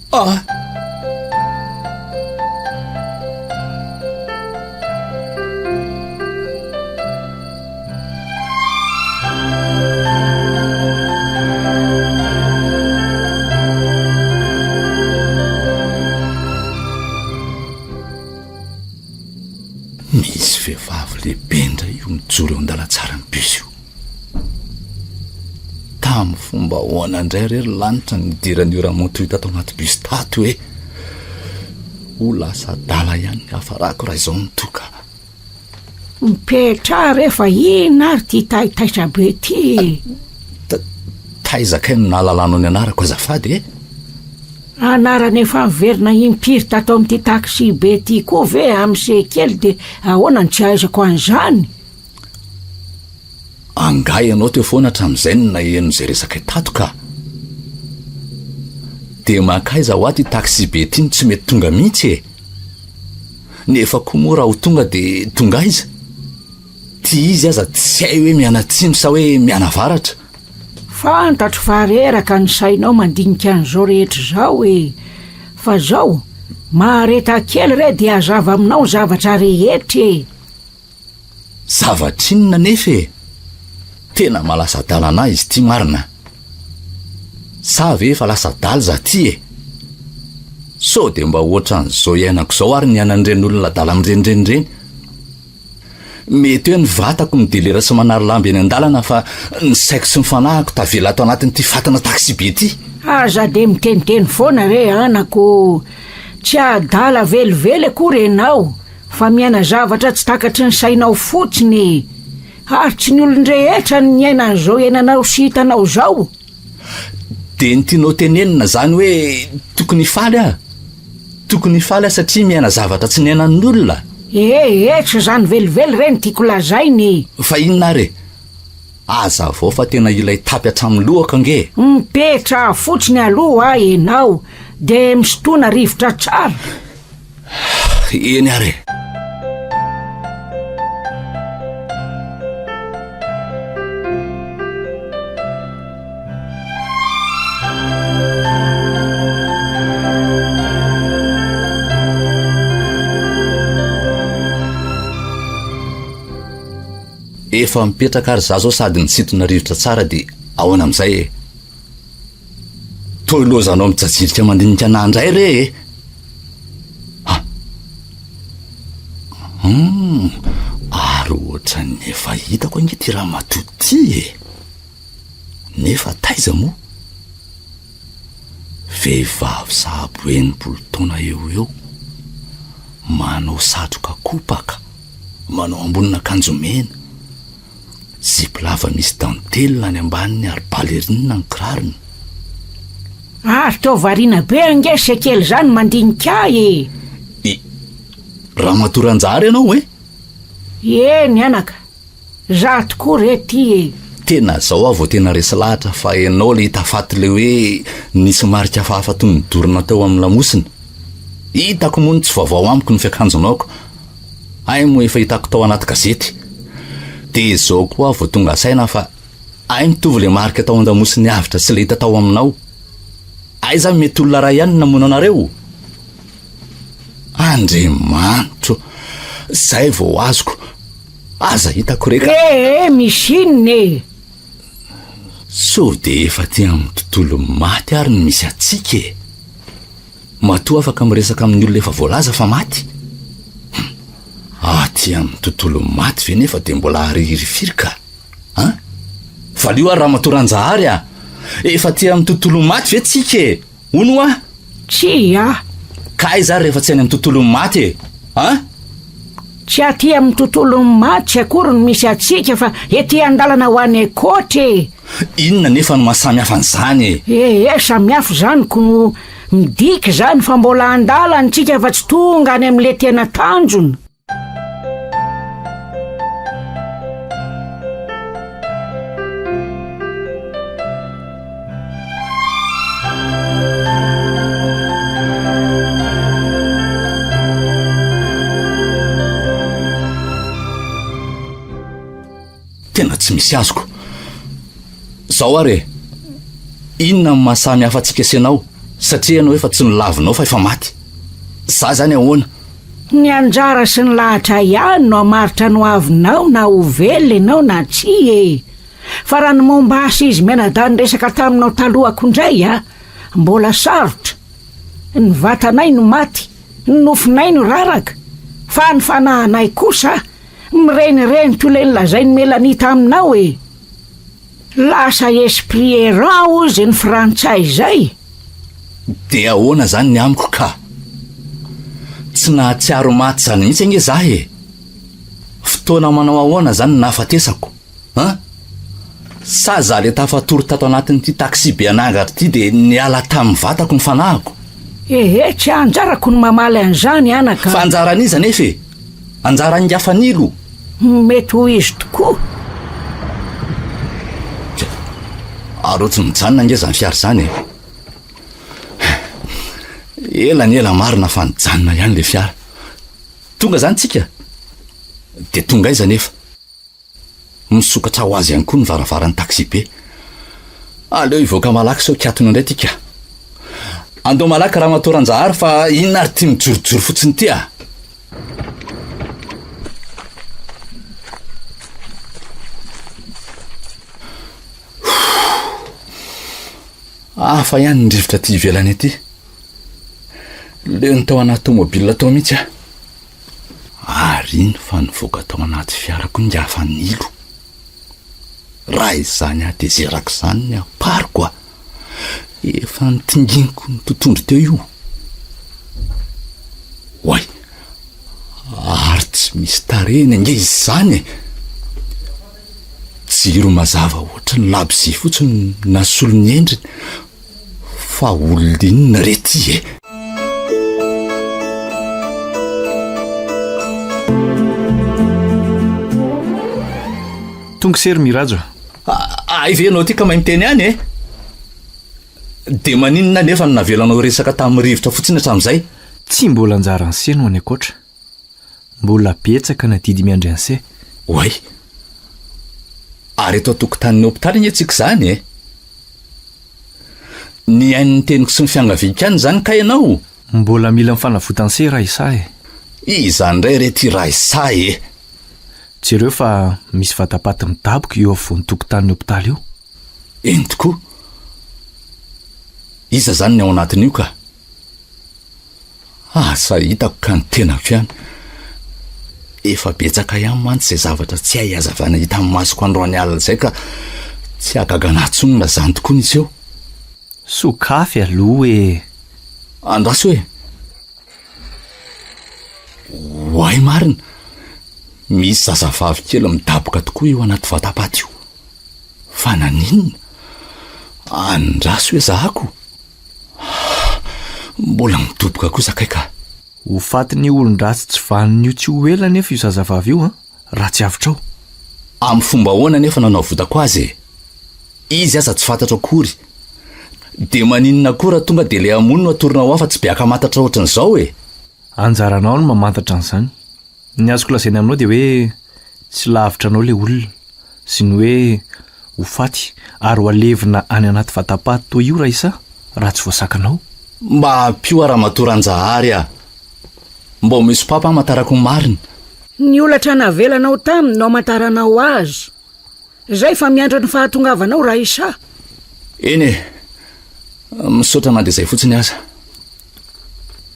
Misy vehivavy lehibe indray io mijoro eo an-dalatsara ny bus io. Tamin'ny fomba hoana indray rery lanitra nidiran'io ramonto hita tao anaty bus tato hoe ho lasa dala ihany ny hafarako raha izao nitoka. Mipetra rehefa ina ary ty taitaitra be ty. Taizakainy nahalalano ny anarako azafady e. Anarana efa miverina impiry tato amin'ity taksi be ty koa ve amin'ny kely dia ahoana ny tsy aizako an'izany. Angay ianao teo foana hatramin'izay no naheno izay resaka tato ka. Dia makaiza ho ato taksi be ty tsy mety tonga mihitsy e. Nefa koa moa raha ho tonga dia tonga iza. Ty izy aza tsy hay hoe mianatsimy sa hoe mianavaratra. Fantatro fa reraka ny sainao mandinika an'izao rehetra zao e. Fa zao mareta kely re dia hazava aminao zavatra rehetra e. zavatrinona nefe tena malasa dalana izy ty marina sa ve fa lasa daly za ty e so de mba ohatran'zao iainako zao ary ny anan'iren'olona dala am'renireny mety hoe ny vatako midelera sy manary lamby eny an-dalana fa ny saiko sy mifanahako tavela ato anatin'ity fatana taxi be ty aza de miteniteny foana re anako tsy adala velively akory ianao fa miaina zavatra tsy takatry ny sainao fotsiny ary tsy ny olon-drehetra ny iainan'izao iainanao sy hitanao zao de ny tianao tenenina zany hoe tokony faly satria miaina zavatra tsy niainan'ny olona tsy zany velively reny tiako lazainy fa inona re aza vao fa tena ilay tapy hatramin'ny lohaka nge mipetra fotsiny aloha ianao de misotona rivotra tsara eny are efa mipetraka ary za zao sady nitsitona rivotra tsara de ahoana am'izay e toilozanao mijajirika mandinika anahy indray re e ary ohatra ny efa hitako ange ty raha matoty e nefa taiza moa vehivavy sahabo enimpolo taona eo manao satroka kopaka manao ambonina akanjo mena zipo lava misy dantelina ny ambaniny ary balerinina ny kirariny ary tao variana be ange sekely zany mandinika e raha matoranjary ianao eny anaka za tokoa re ty e tena zao avo tena resy lahatra fa ianao le hitafaty le hoe nisy marika hafahafa toy ny dorina tao amin'ny lamosina hitako moa ny tsy vaovao amiko ny fiakanjonaoko ay moa efa hitako tao anaty gazety de zao koa vo tonga saina fa ay mitovy le marika tao an-damosiny avitra sy le hita tao aminao ay zany mety olona ray ihany namono anareo Andriamanitro zay vao azoko aza hitako reka misy inone so de efa ty amin'ny tontolo maty ary ny misy atsika e matoa afaka miresaka amin'ny olona efa voalaza fa maty ty amin'ny tontolo maty ve nefa de mbola aririfirika valio ary raha matoranjahary efa ty amin'ny tontolo maty ve tsika e ono tsy kay za rehefa tsy any amin'ny tontolo maty e tsy aty amin'ny tontolo maty akory no misy atsika fa ety andalana ho any Ankoatra inona nefa no mahasamihafa an'izany samihafa zany ko midiky zany fa mbola andalany tsika fa tsy tonga any amin'le tena tanjony tena tsy misy azoko zao are inona ny mahasamihafa atsika senao satria ianao efa tsy nilavinao fa efa maty za zany ahoana ny anjara sy ny lahatra ihany no amaritra no avinao na ho velona ianao na tsy fa raha ny momba asa izy mianadany resaka taminao talohako indray mbola sarotra ny vatanay no maty ny nofinay no raraka fa ny fanahinay kosa mirenireny toy le nylazay ny melanita aminao lasa esprit errant ozy ny frantsay zay de ahoana zany ny amiko ka tsy nahatsiaro maty zany mihitsy ange za fotoana manao ahoana zany nahafatesako sa za le tafatory tato anatin'ity taxi be anagatra ty de niala tamin'ny vatako ny fanahako tsy anjarako ny mamaly an'izany anaka fa anjaran'iza nefa anjaran'ny hafanilo mety ho izy tokoa aro tsy mijanona nge zany fiary zany ela ny ela marina fa nijanona ihany le fiara tonga zany tsika de tonga iza nefa misokatra ho azy ihany koa ny varavaran'ny taxi be aleo ivoaka malaky sao kiatona indray tika andao malaky raha matoranjahary fa inona ary ty mijorojoro fotsiny ty Afa ihany ny rivotra ty ivelany aty. Leo ny tao anaty tômôbila tao mihitsy a. Ary iny fa nivoaka tao anaty fiarako ny hafa nilo. Raha izany a de zerako izany ny apariko a. Efa nitinginiko ny tontondro teo io. Oay, ary tsy misy tareny ange izy zany e. Jiro mazava ohatra ny labzy fotsiny nasolo ny endriny. Fa olona rety e. Tonga sery mirajo. Ive anao ty ka mahay miteny any e. De maninona nefa no navelanao resaka tamin'ny rivotra fotsiny hatramin'izay? Tsy mbola anjara ny se no any Ankoatra. Mbola betsaka na didy miandry any se. Oay. Ary eto an-tokotanin'ny hôpitaly ny etsika zany e. Ny hain'ny teniko sy ny fiangaviakany zany ka ianao. Mbola mila mifanavotany se raha isa e. Izany ray rety raha isa e. Jereo fa misy vatapaty midaboka eo afovoan'ny tokotanin'ny hôpitaly io. Eny tokoa. Iza zany ny ao anatin'io ka? Asa hitako ka ny tenako ihany. Efa betsaka ihany mantsy izay zavatra tsy hay hazavana hita amin'ny masoko androany alina izay ka tsy hagaganantsonina zany tokoa nisy eo. Sokafy aloha e. Andraso hoe. Oay marina. Misy zazavavy kely midaboka tokoa io anaty vatapaty io. Fa naninona? Andraso hoe zahako. Mbola midoboka kosa kaika. Ho fatin'ny olon-dratsy tsy vanin'io tsy ho ela nefa io zazavavy io raha tsy avitrao. Amin'ny fomba ahoana nefa nanao votako azy e. Izy aza tsy fantatra akory. De maninona koa raha tonga de le amono no atorina ho afa tsy beaka mantatra ohatran'izao e. Anjaranao no mamantatra an'izany. Ny azoko lazaina aminao de hoe tsy lavitra anao le olona sy ny hoe ho faty ary ho alevina any anaty vatapaty toy io raha isa raha tsy voasakanao. Mba pio ara-matoran-jahary a. Mba misy papa matarako ny marina. Ny olatra navelanao taminy no amantaranao azy. Zay fa miandra ny fahatongavanao raha isa. Eny e. Misaotra mandeha izay fotsiny aza.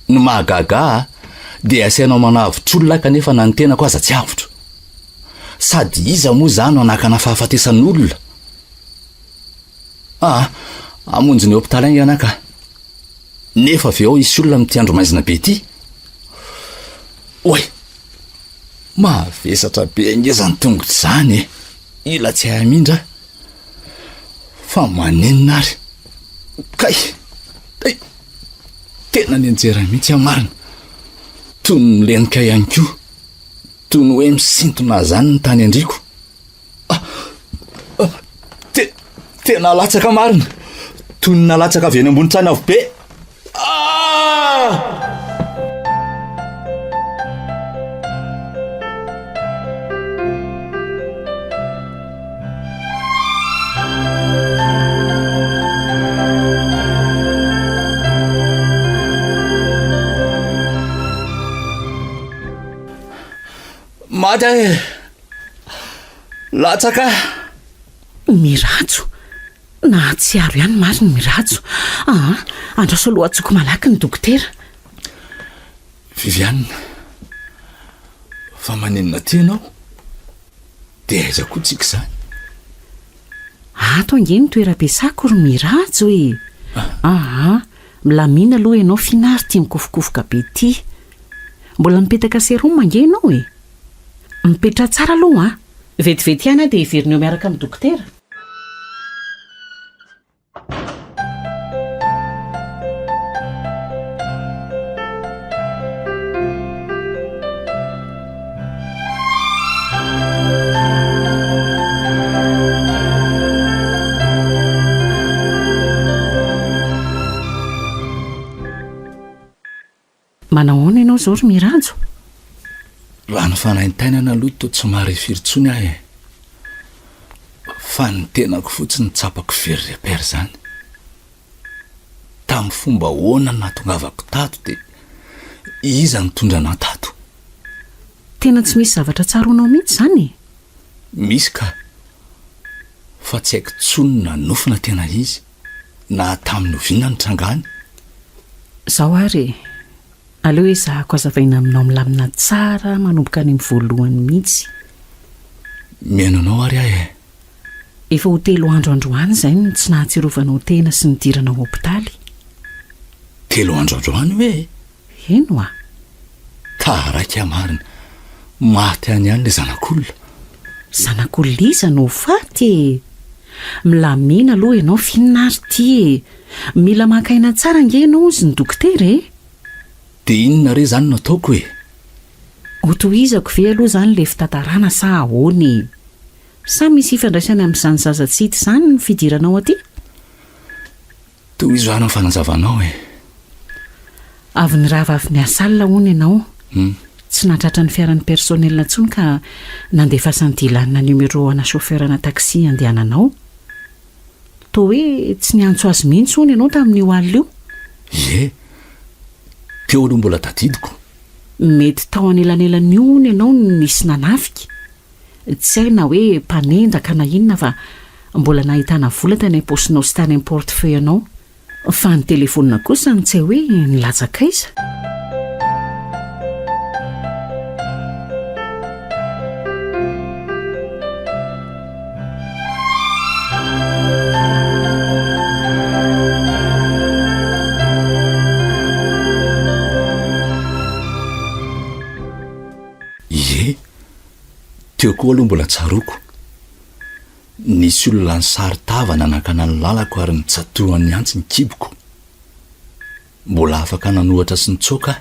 Ny mahagaga de asianao manavitr'olona kanefa na ny tenako aza tsy avitro. Sady iza moa zany no anakana fahafatesan'olona. Amonjy ny hôpitaly any anaka. Nefa avy eo isy olona mitiandro maizina be ty. Oay. Mavesatra be angeza ny tongotra zany e. Ila tsy hay amindra. Fa maninona ary. Kay. Tena ny anjera mihitsy amarina. Toy ny lenika ihany koa. Toy ny hoe misintona zany ny tany andriko. Tena latsaka marina. Toy ny nalatsaka avy eny ambony trano avo be. Mata e. Latsaka. Mirajo. Na tsiaro ihany mariny mirajo. Andraso aloha atsoko malaky ny dokotera. Viviane. Fa maninona ty ianao? De aiza koa tsika zany? Ato ange ny toeram-piasako ry mirajo e. Milamina aloha ianao finary tia mikofokofoka be ty. Mbola mipetaka seroma ange ianao e. Mipetra tsara aloha vetivety ihany de hiverina eo miaraka amin'ny dokotera. Manao ahoana ianao zao ry mirajo? Raha ny fanaintainana aloha to tsy mary firintsony ahy e. Fa ny tenako fotsiny tsapako very repère zany. Tamin'ny fomba ahoana natongavako tato de iza nitondra anao tato. Tena tsy misy zavatra tsaronao mihitsy zany e. Misy ka. Fa tsy haiko tsony na nofina tena izy. na tamin'ny oviana ny trangany. Zaho ary aleo hoe zahako azavaina aminao milamina tsara manomboka any amin'ny voalohany mihitsy. Miainanao ary ahy. Efa ho 3 andro androany izay no tsy nahatsiarovanao tena sy nidiranao hopitaly. 3 andro androany hoe? Eno a. Taraiky marina. Maty any ihany le zanak'olona. Zanak'olona iza no faty? Milamina aloha ianao fininary ty. Mila makaina tsara nge ianao izy ny dokotera e. Dia inona re zany nataoko e? Hotohizako ve aloha zany le fitantarana sa ahoany? Sa misy ifandraisany amin'izany zaza tsy hita izany ny fidiranao aty? Tohizana ny fananjavanao e. Avy ny rava avy ny asalina hono ianao. Tsy natratra ny fiaran'ny personnel intsony ka nandefa santilanina numéro ana chauffeurana taxi andehananao. Toa hoe tsy niantso azy mihitsy hono ianao tamin'io alina io. Ie. Teo aloha mbola tadidiko. Mety tao anelan'elan'io hono ianao nisy nanafika. Tsy hay na hoe mpanendaka na inona fa mbola nahitana vola tany am-paosinao sy tany am-portefeuille anao. Fa ny telefonina kosa ny tsy hay hoe nilatsaka iza. Ie. Teo koa aloha mbola tsaroko. Nisy olona ny sary tavana nakana ny lalako ary nitsatohany antsy ny kiboko. Mbola afaka nanohatra sy nitsoaka.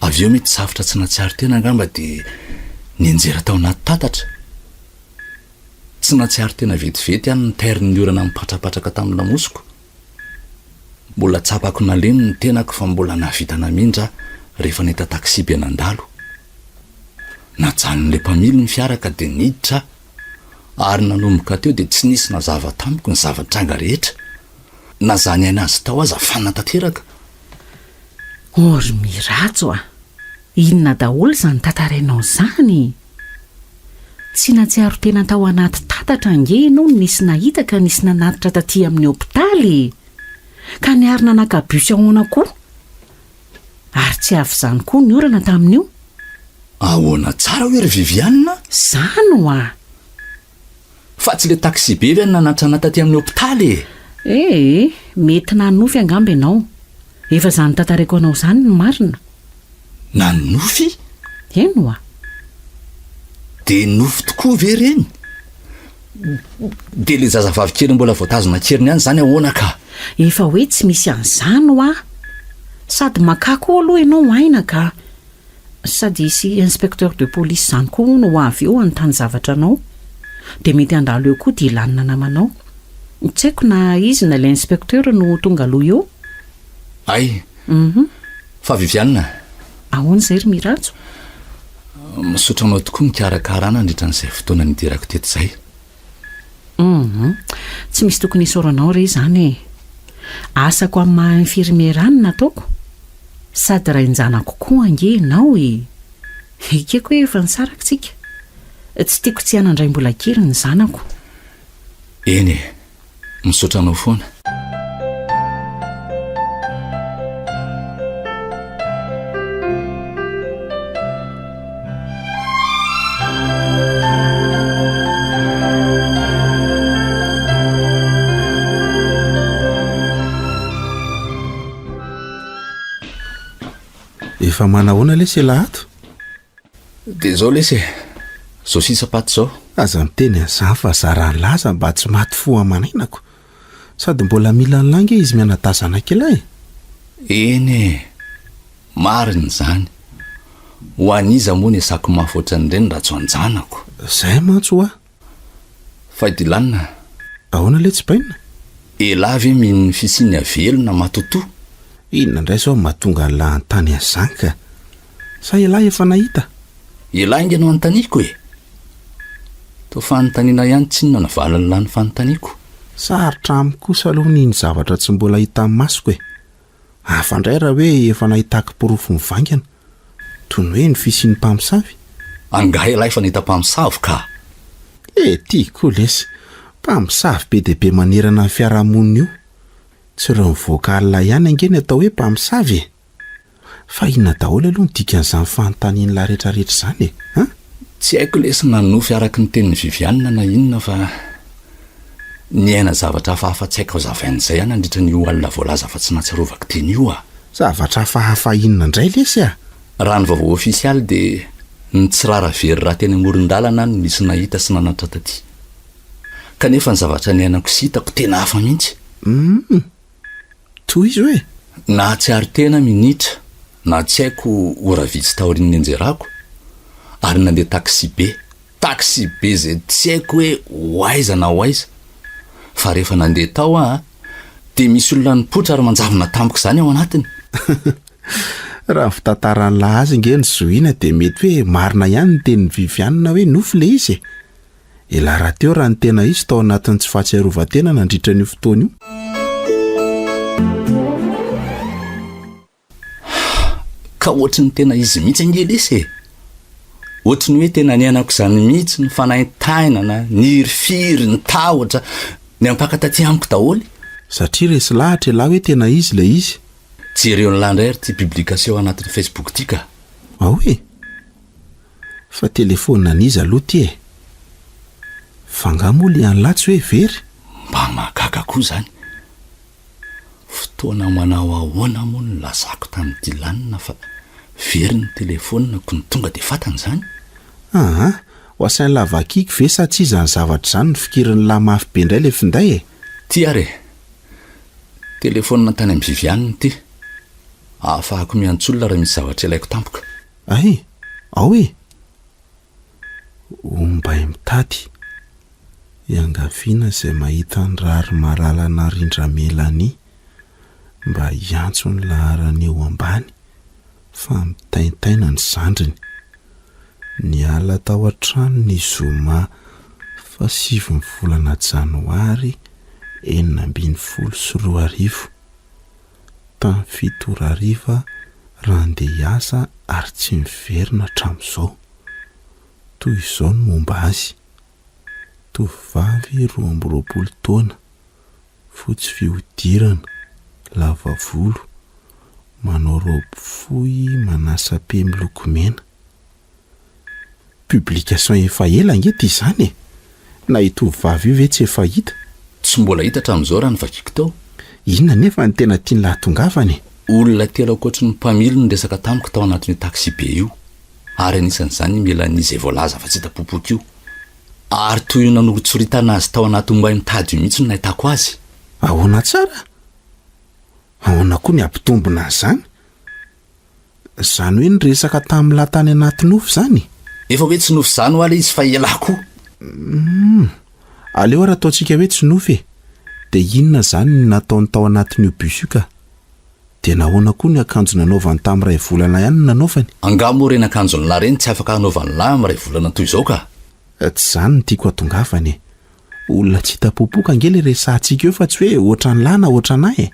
Avy eo mety safitra tsy natsiaro tena angamba dia nianjera tao anaty tatatra. Tsy natsiaro tena vetivety any ny tairiny orana mipatrapatraka tamin'ny lamosiko. Mbola tsapako naleny ny tenako fa mbola navita namindra rehefa nahita taxi be nandalo. Najanon'ilay mpamily ny fiaraka dia niditra ary nanomboka teo dia tsy nisy nazava tamiko ny zava-tranga rehetra. Nazany aina azy tao aza fanatanteraka. Ory miratso a. Inona daholo izany tantarainao izany? Tsy natsiaro tena tao anaty tatatra nge ianao nisy nahita ka nisy nanatitra taty amin'ny hopitaly. Ka niary nanakabusy ahoana koa. Ary tsy avy izany koa ny orana tamin'io. Ahoana tsara hoe ry Viviane? Zany a. Fa tsy le taxi be ve nanatra taty amin'ny hopitaly e? Mety nanofy angamba ianao. Efa izany tantaraiko anao izany no marina. Nanofy? Eno a. Dia nofy tokoa ve reny? Dia le zazavavy kely mbola voatazona keriny ihany izany ahoana ka? Efa hoe tsy misy an'izany a. Sady makako aloha ianao aina ka. Sady isy inspecteur de police izany koa no avy eo anontany zavatra anao. Dia mety andalo eo koa dia ilanina namanao. Tsy haiko na izy na ilay inspecteur no tonga aloha eo. Ay. Fa Viviane. Ahoana izay ry miratso? Misaotra anao tokoa mikarakarana andritra n'izay fotoana nidirako teto izay. Tsy misy tokony isaoranao re izany e. Asako amin'ny maha infirmierany nataoko. Sady rainjanako koa ange ianao e. Ikeko hoe efa nisarak tsika. Tsy tiako tsy hanandray mbola kely ny zanako. Eny e. Misaotra anao foana. Efa manahoana lesy lahato? Dia zao lesy zao sisa paty zao. Aza miteny an'izany fa zarany laza mba tsy maty fo amanainako. Sady mbola mila ny lange izy mianatazana kelay. Eny e. Marina izany. Ho aniza moa ny asako mahafoatra an'ireny raha tsy anjanako. Izay mantso a. Fahadilanina. Ahoana le tsy bainina? Elavy mihin'ny fisiny avelona matotoa. Inona indray zao mahatonga ny lahantany an'izany ka? Sa elahy efa nahita? Elahy inge no anontaniako e. Toa fanontaniana ihany tsy inona navalany lahy ny fanontaniako. Sarotra amiko kosa aloha ny zavatra tsy mbola hita amin'ny masoko e. Hafa indray raha hoe efa nahitako porofo mivangana. Toy ny hoe ny fisian'ny mpamosavy. Angaha elahy efa nahita mpamosavy ka. Ty koa lesy. mpamosavy be deaibe manerana ny fiarahamonina io tsy ireo mivoaka alina ihany angeny atao hoe mpamosavy e fa inona daholo aloha ny dikan'izany fanontanian'la rehetrarehetra izany e a tsy haiko lesina nofy araky ny tenin'ny Vivianina na inona fa ny aina zavatra hafahafa tsy haiko zavain'izay ihany andritra ny alina voalaza fa tsy natsiarovako teny io a zavatra hafahafa inona indray lesy a raha ny vaovao ofisialy dia ny tsirara very raha teny amoron-dalana no nisy nahita sy nanatra taty kanefa ny zavatra ny ainako sy hitako tena hafa mihitsy toy izy hoe na tsy ary tena minitra na tsy haiko ora vitsy tahorin'ny anjerako ary nandeha taxi be zay tsy haiko hoe hoaiza na hoaiza fa rehefa nandeha tao dia misy olona nipotra ary manjavona tampoka izany ao anatiny raha fitantaran'la azy nge ny zoina dia mety hoe marina ihany ny tenin'ny Vivianina hoe nofy le izy e la raha teo raha ny tena izy tao anatin'ny tsy fahatsiarovan-tena nandritra n'io fotoana io ka ohatry ny tena izy mihitsy angelesy ohatry ny hoe tena ny ainako izany mihitsy ny fanaintainana ny irifiry ny tahotra ny ampakatatỳ amiko daholy satria resy lahatra lahy hoe tena izy le izy jereo ny landray ary ty publication anatin'ny Facebook ty ka hoe fa telefona n'izy aloha ty e fangamoly ihany latsy hoe very mba mahagaga koa zany fotoana manao ahoana moa ny lazako tamin'ity lanina fa very ny telefona ko ny tonga dia fatana izany ho asainy lavakiky ve sa tsy izany zavatra izany ny fikirin'ny lahy mafy be indray le finday e ty ary telefona tany amin'ny Vivianina ty ahafahako miantsolona raha misy zavatra ilaiko tampoka hoe ombay mitady iangaviana izay mahita ny rary maralana rindramelany mba hiantso ny laharany eo ambany fa mitaintaina ny zandriny ny ala tao an-trano ny zoma fa 7 volana janoary 2024 tamin'ny 7 raha andeha hiasa ary tsy miverina hatramin'izao toy izao ny momba azy tovovavy 12 taona fotsy fihodirana lava volo manao robe fohy manasa-pe miloko mena publication efa ela angety izany e na itovovavy io ve tsy efa hita tsy mbola hita hatramin'izao raha ny vakiako tao inona nefa ny tena tiany lahatongavany olona telo akoatry ny mpamily ny resaka tamiko tao anatin'ny taxi be io ary anisan'izany melan'izay voalaza fa tsy hita-popoka io ary toy io nanoro-tsoritana azy tao anaty ombay mitady io mihitsy no nahitako azy ahoana tsara ahoana koa ny ampitombona azy zany hoe ny resaka tamin'ny latany anaty nofo izany efa hoe tsy nofo izany ho ale izy fa elako aleo raha ataontsika hoe tsy nofo e dia inona izany ny nataony tao anatin'io bus io ka dia nahoana koa ny akanjo nanaovany tamin'ny ray volana ihany nanaovany angamo reny akanjony lahy reny tsy afaka hanaovany lahy amin'ny ray volana toy izao ka tsy izany ny tiako hatongavany olona tsy hita-popoka angely resahantsika eo fa tsy hoe oatra ny lahy na oatra anahy e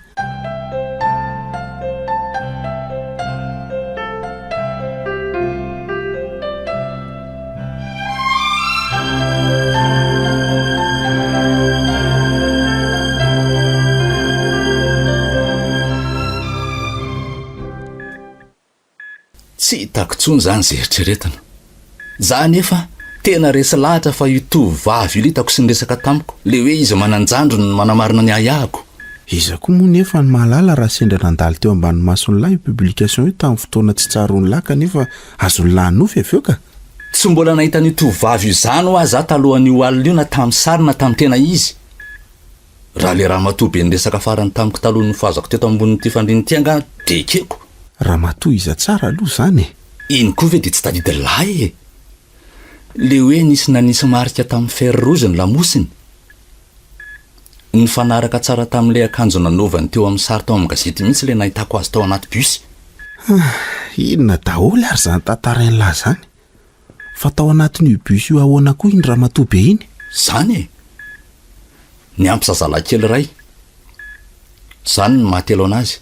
tsy hitako tsony zany zay eritreretana za nefa tena resy lahatra fa itovavy io litako sy ny resaka tamiko le hoe izy mananjandro ny manamarina ny ayahako iza koa moa nefa ny mahalala raha sendra nandalo teo ambany masony lahy publication io tamin'ny fotoana tsy tsaroany lahy kanefa azony lahy nofy avy eo ka tsy mbola nahita ny tovavy io zany ho aza talohan'io alina io na tamin'ny sary na tamin'ny tena izy raha le raha matoa be ny resaka farany tamiko talohan'ny fazako teto ambonin'ity fandrinity anga de keko raha matoa iza tsara aloha zany iny koa ve dia tsy tadidy lahy e le hoe nisy nanisy marika tamin'ny ferrozy ny lamosiny ny fanaraka tsara tamin'ilay akanjo nanaovany teo amin'ny sary tao amin'ny gazety mihitsy le nahitako azy tao anaty bus inona daholy ary zany tantarainy lahy zany fa tao anatin'io bus io ahoana koa iny raha matoa be iny zany e ny ampy zazalakely ray zany ny mahatelo anazy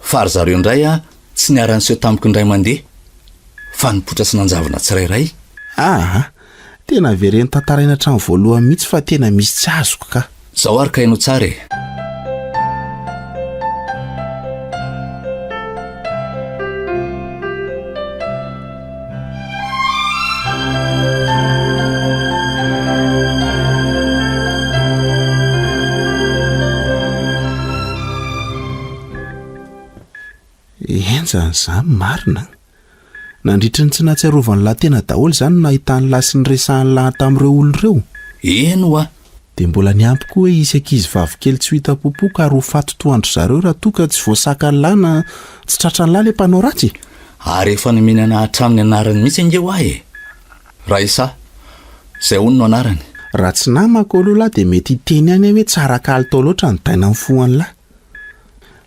fa ary zareo indray tsy niara-nyseho tamiko indray mandeha fa nipotra sy nanjavina tsirairay tena vereny tantaraina trano voalohany mihitsy fa tena misy tsy azoko ka. Zao ary ka hainao tsara e. Enjany izany marina. Nandritry ny tsy nahatsiarovany lahy tena daholo izany nahitany lahy sy nyresahany lahy tamin'ireo olona ireo. Eno a. Dia mbola niampy koa hoe isy ankizy vavikely tsy ho hita popoka ary ho faty toandro zareo raha toka tsy voasaka ny lahy na tsy tratra ny lahy ilay mpanao ratsy. Ary efa nomenana hatramin'ny anarany mihitsy ange ho ahy e. Raisa, izay hono no anarany. Raha tsy namako aloha lahy dia mety hiteny ihany hoe tsara kalitao loatra ny daina ny fohany lahy.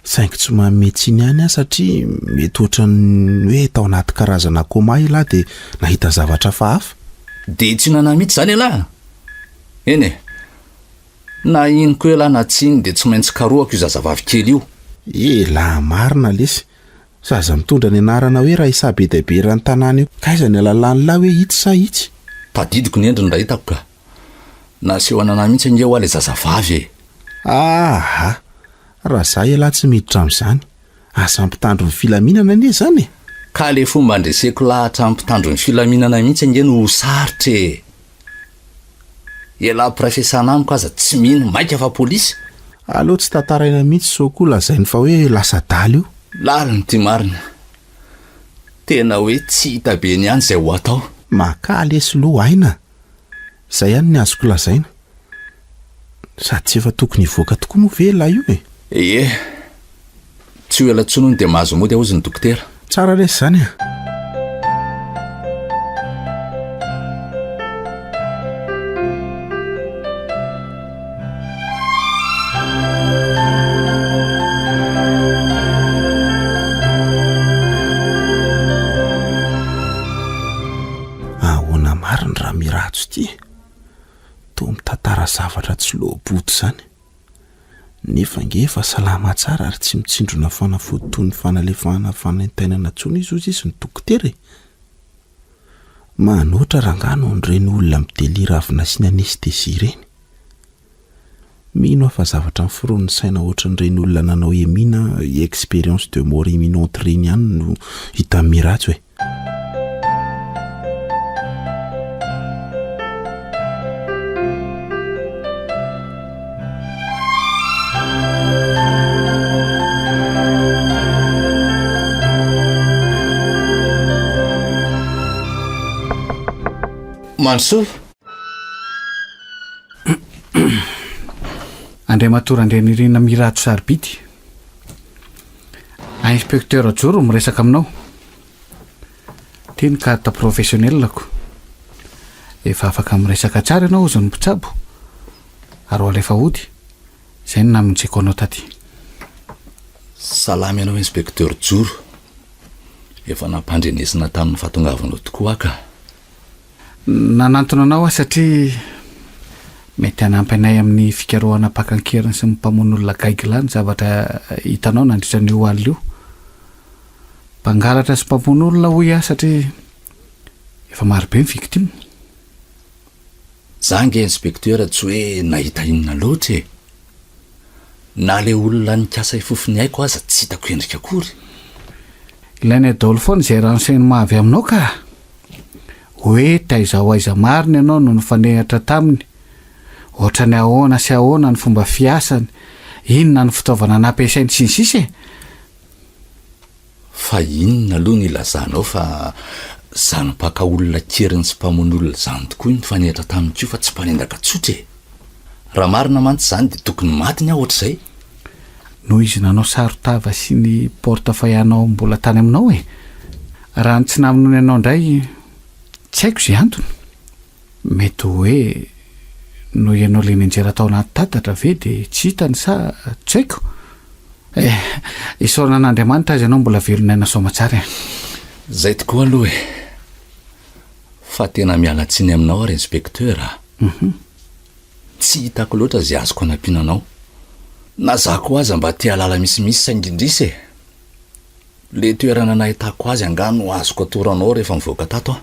Saingy tsy mametsiny ihany aho satria mety ohatran'ny hoe tao anaty karazana koma lahy dia nahita zavatra hafa. Dia tsy nanana mihitsy izany lahy. Eny e. Na inoko hoe lahy na tsy iny dia tsy maintsy karohako io zazavavy kely io. Lahy marina lesy. Zaza mitondra ny anarana hoe Raisa be dia be rany tanàna io. Kaiza ny alalany lahy hoe hitsy sa hitsy. Tadidiko ny endriny raha hitako ka. Naseho anana mihitsy ange ho ahy ilay zazavavy e. Raha zaho lahy tsy miditra amin'izany. Asa ampitandro ny filaminana anie izany e. Ka le fomba andreseko lahatra ampitandro ny filaminana mihitsy ange no sarotra e. Ela profesana amiko aza tsy mino maika fa polisy. Aleo tsy tantaraina mihitsy sao koa lazainy fa hoe lasa daly io. Laliny ty marina. Tena hoe tsy hita be ny any izay ho atao. Makaly esy loha aina. Izay ihany ny azoko lazaina. Sady tsy efa tokony hivoaka tokoa moa ve lahy io e. Tsy ho ela tsonony dia mahazo mody aho izy ny dokotera. Tsara resy izany a. Ahoana mariny raha miratso ity. Toa mitantara zavatra tsy lohaboto izany. Nefa nge efa salama tsara ary tsy mitsindrona fanafody toy ny fanalefahana fanaintainana tsony izy ny dokotera e. Manoatra rangano nireny olona midelira avy nasiana anestesia ireny. Mino aho fa zavatra miforon'ny saina ohatran'ireny olona nanao emina expérience de mort imminente ireny ihany no hita miratso e. Manso. Andriamatora andrenirina miratso saribity. Inspecteur Joro miresaka aminao. Teny carte professionnelako. Efa afaka miresaka tsara ianao ozy ny mpitsabo. Ary ho alefa hody. Izay no namintseko anao taty. Salamy ianao inspecteur Joro. Efa nampandrenesina tamin'ny fahatongavanao tokoa ka. Nanantona anao satria mety hanampy anay amin'ny fikarohana pakan-keriny sy ny mpamono'olona gaigilany zavatra hitanao nandritra ny io alina io. Mpangalatra sy mpamon'olona hoy aho satria efa marobe ny victime. Zange inspecteur tsy hoe nahita inona loatra e. Na le olona nikasa ifofiny haiko aza tsy hitako endrika akory. Ilainy adaolo foana izay renseignement avy aminao ka. Hoe taiza ho aiza marina ianao no nifanehatra taminy. Ohatra ny ahoana sy ahoana ny fomba fiasany. Inona ny fitaovana nampiasainy sy ny sisa e. Fa inona aloha ny ilazanao fa zany mpaka olona keriny sy mpamon'olona zany tokoa ny nifanehatra taminy fa tsy mpanendaka tsotra e. Raha marina mantsy zany dia tokony maty ny ohatr'izay. Noho izy nanao sarotava sy ny portafayanao mbola tany aminao e. Raha ny tsy naminony ianao indray tsy haiko izay antony. Mety hoe no ianao le nenjera tao anaty tatatra ve dia tsy hitany sa tsy haiko. Isaorana an'Andriamanitra azy ianao mbola velonaina soamatsara e. Zay tokoa aloha e. Fa tena miala tsiny aminao ary inspecteur. Tsy hitako loatra izay azoko anampiana anao. Na zako aza mba tia lala misimisy saingindrisa e. Le toerana nahitako azy angano azoko atoranao rehefa mivoaka tato aho.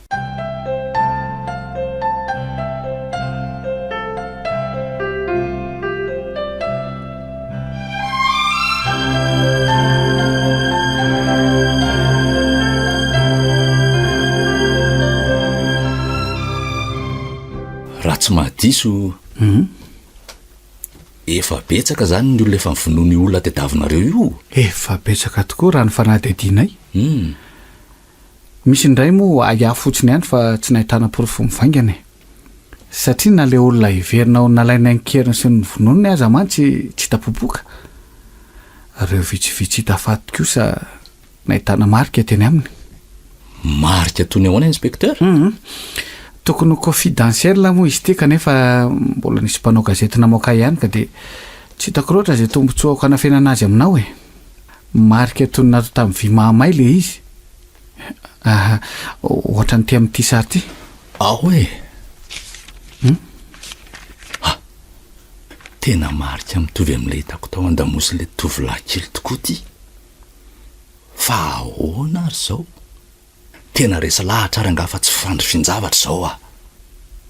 raha tsy mahadiso efa betsaka zany ny olona efa mivonoa ny olona tediavinareo io. efa betsaka tokoa raha ny fanadidinay. Misy indray moa aia fotsiny ihany fa tsy nahitana porofo mivaingana satria na le olona iverinao nalainy ankeriny sy ny vononony aza mantsy tsy hitapopoka. Reo vitsivitsy hitafaty kosa nahitana marika teny aminy. Marika tony ahoana inspekteur? Tokony confidentiel moa izy ty kanefa mbola nisy mpanao gazety namoaka ihany ka de tsy hitako loatra zay tombontsoako anafenana azy aminao e. Marika tony natao tamin'ny vy mahamay le izy. Ohatra ny ty amin'ity sary ty. Ahoe? Tena marika mitovy amin'ilay hitako tao an-damosy le tovolahy kely tokoa ty. Fa ahoana ary zao? Tena resa lahatra ary angafa tsy fandry finjavatra zao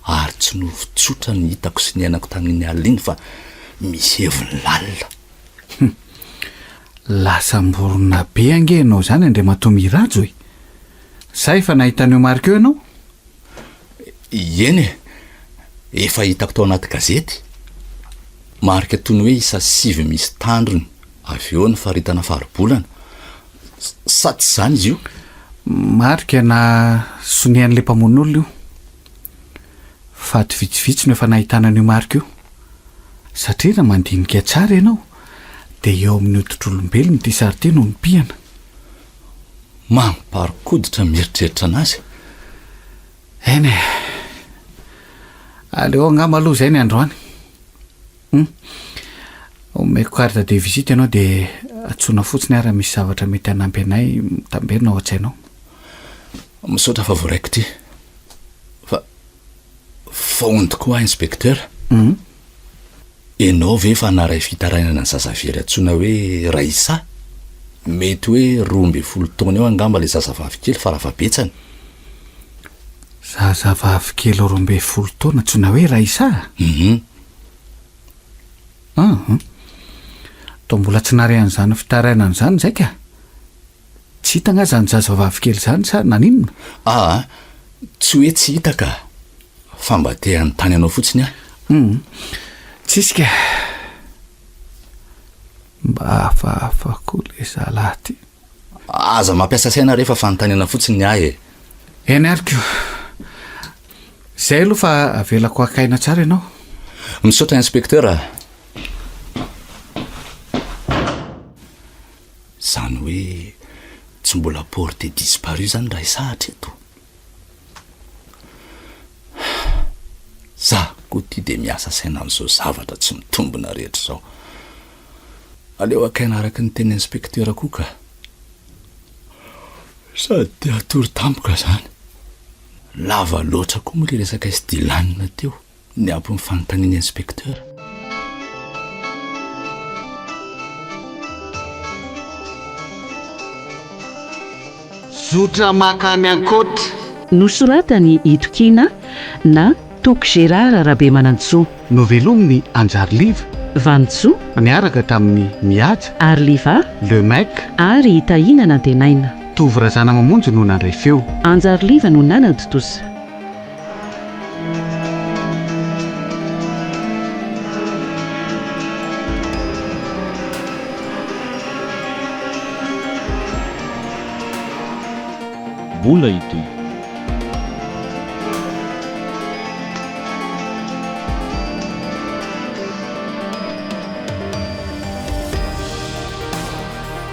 ary tsy novo tsotra ny hitako sy ny ainako tamin'ny aliny fa misy heviny lalina. Lasa mborona be ange ianao zany andre matomirajo e. Sa efa nahitan'io marika eo ianao? Eny efa hitako tao anaty gazety. Marika tony hoe isa 7 misy tandrony avy eo ny faritana faribolana. Sa tsy zany izy io? Marika na sonian'le mpamon'olona io. Faty vitsivitsy no efa nahitana an'io marika io. Satria raha mandinika tsara ianao de eo amin'ny hoditr'olombelona ty sary ty no mipihana. Mamparikoditra mieritreritra anazy. Eny e. Aleo angamba aloha zay ny androany. Omeko carte de visite ianao de atsona fotsiny ara misy zavatra mety hanampy anay mitamberina ao an-tsainao. Misaotra fa voaraiko ty. Fa ondy koa inspekteur. Enao ve fa naray fitarainana ny zazavery atsona hoe Raisa? Mety hoe 12 taona eo angamba le zazavavy kely farafabetsany. Zazavavy kely 12 taona atsona hoe Raisa? To mbola tsy nare an'izany fitarainana zany zay ka? Tsy hita nga zany zazavavy kely zany sa naninona? Tsy hoe tsy hita ka fa mba te hanontany anao fotsiny tsisy ka. Mba hafahafa koa le zalahy ty. Aza mampiasa saina rehefa fanontaniana fotsiny ny ahy e. Eny ariko. Zay aloha fa avelako akaina tsara ianao. Misaotra inspekteur. Zany hoe tsy mbola porté disparu zany raha isahatra eto. Za koa ty de miasa saina amin'izao zavatra tsy mitombona rehetra zao. Aleo akaina araka ny teny inspekteur koa ka. Sady te hatory tampoka zany. Lava loatra koa moa le resaka istilanina teo ny ampy ny fanontaniana inspekteur. Zotra mankany Ankoatra. Nosoratany Itokina na Tok Gérard Rabe Manantsoa. Novelominy Anjary Liva. Vantsoa Niaraka tamin'ny Mihaja, Arliva, Le Mec ary Itaina Nantenaina. Tovorazana mamonjy no nandray feo. Anjary Liva no nanady tosa. Bola itoy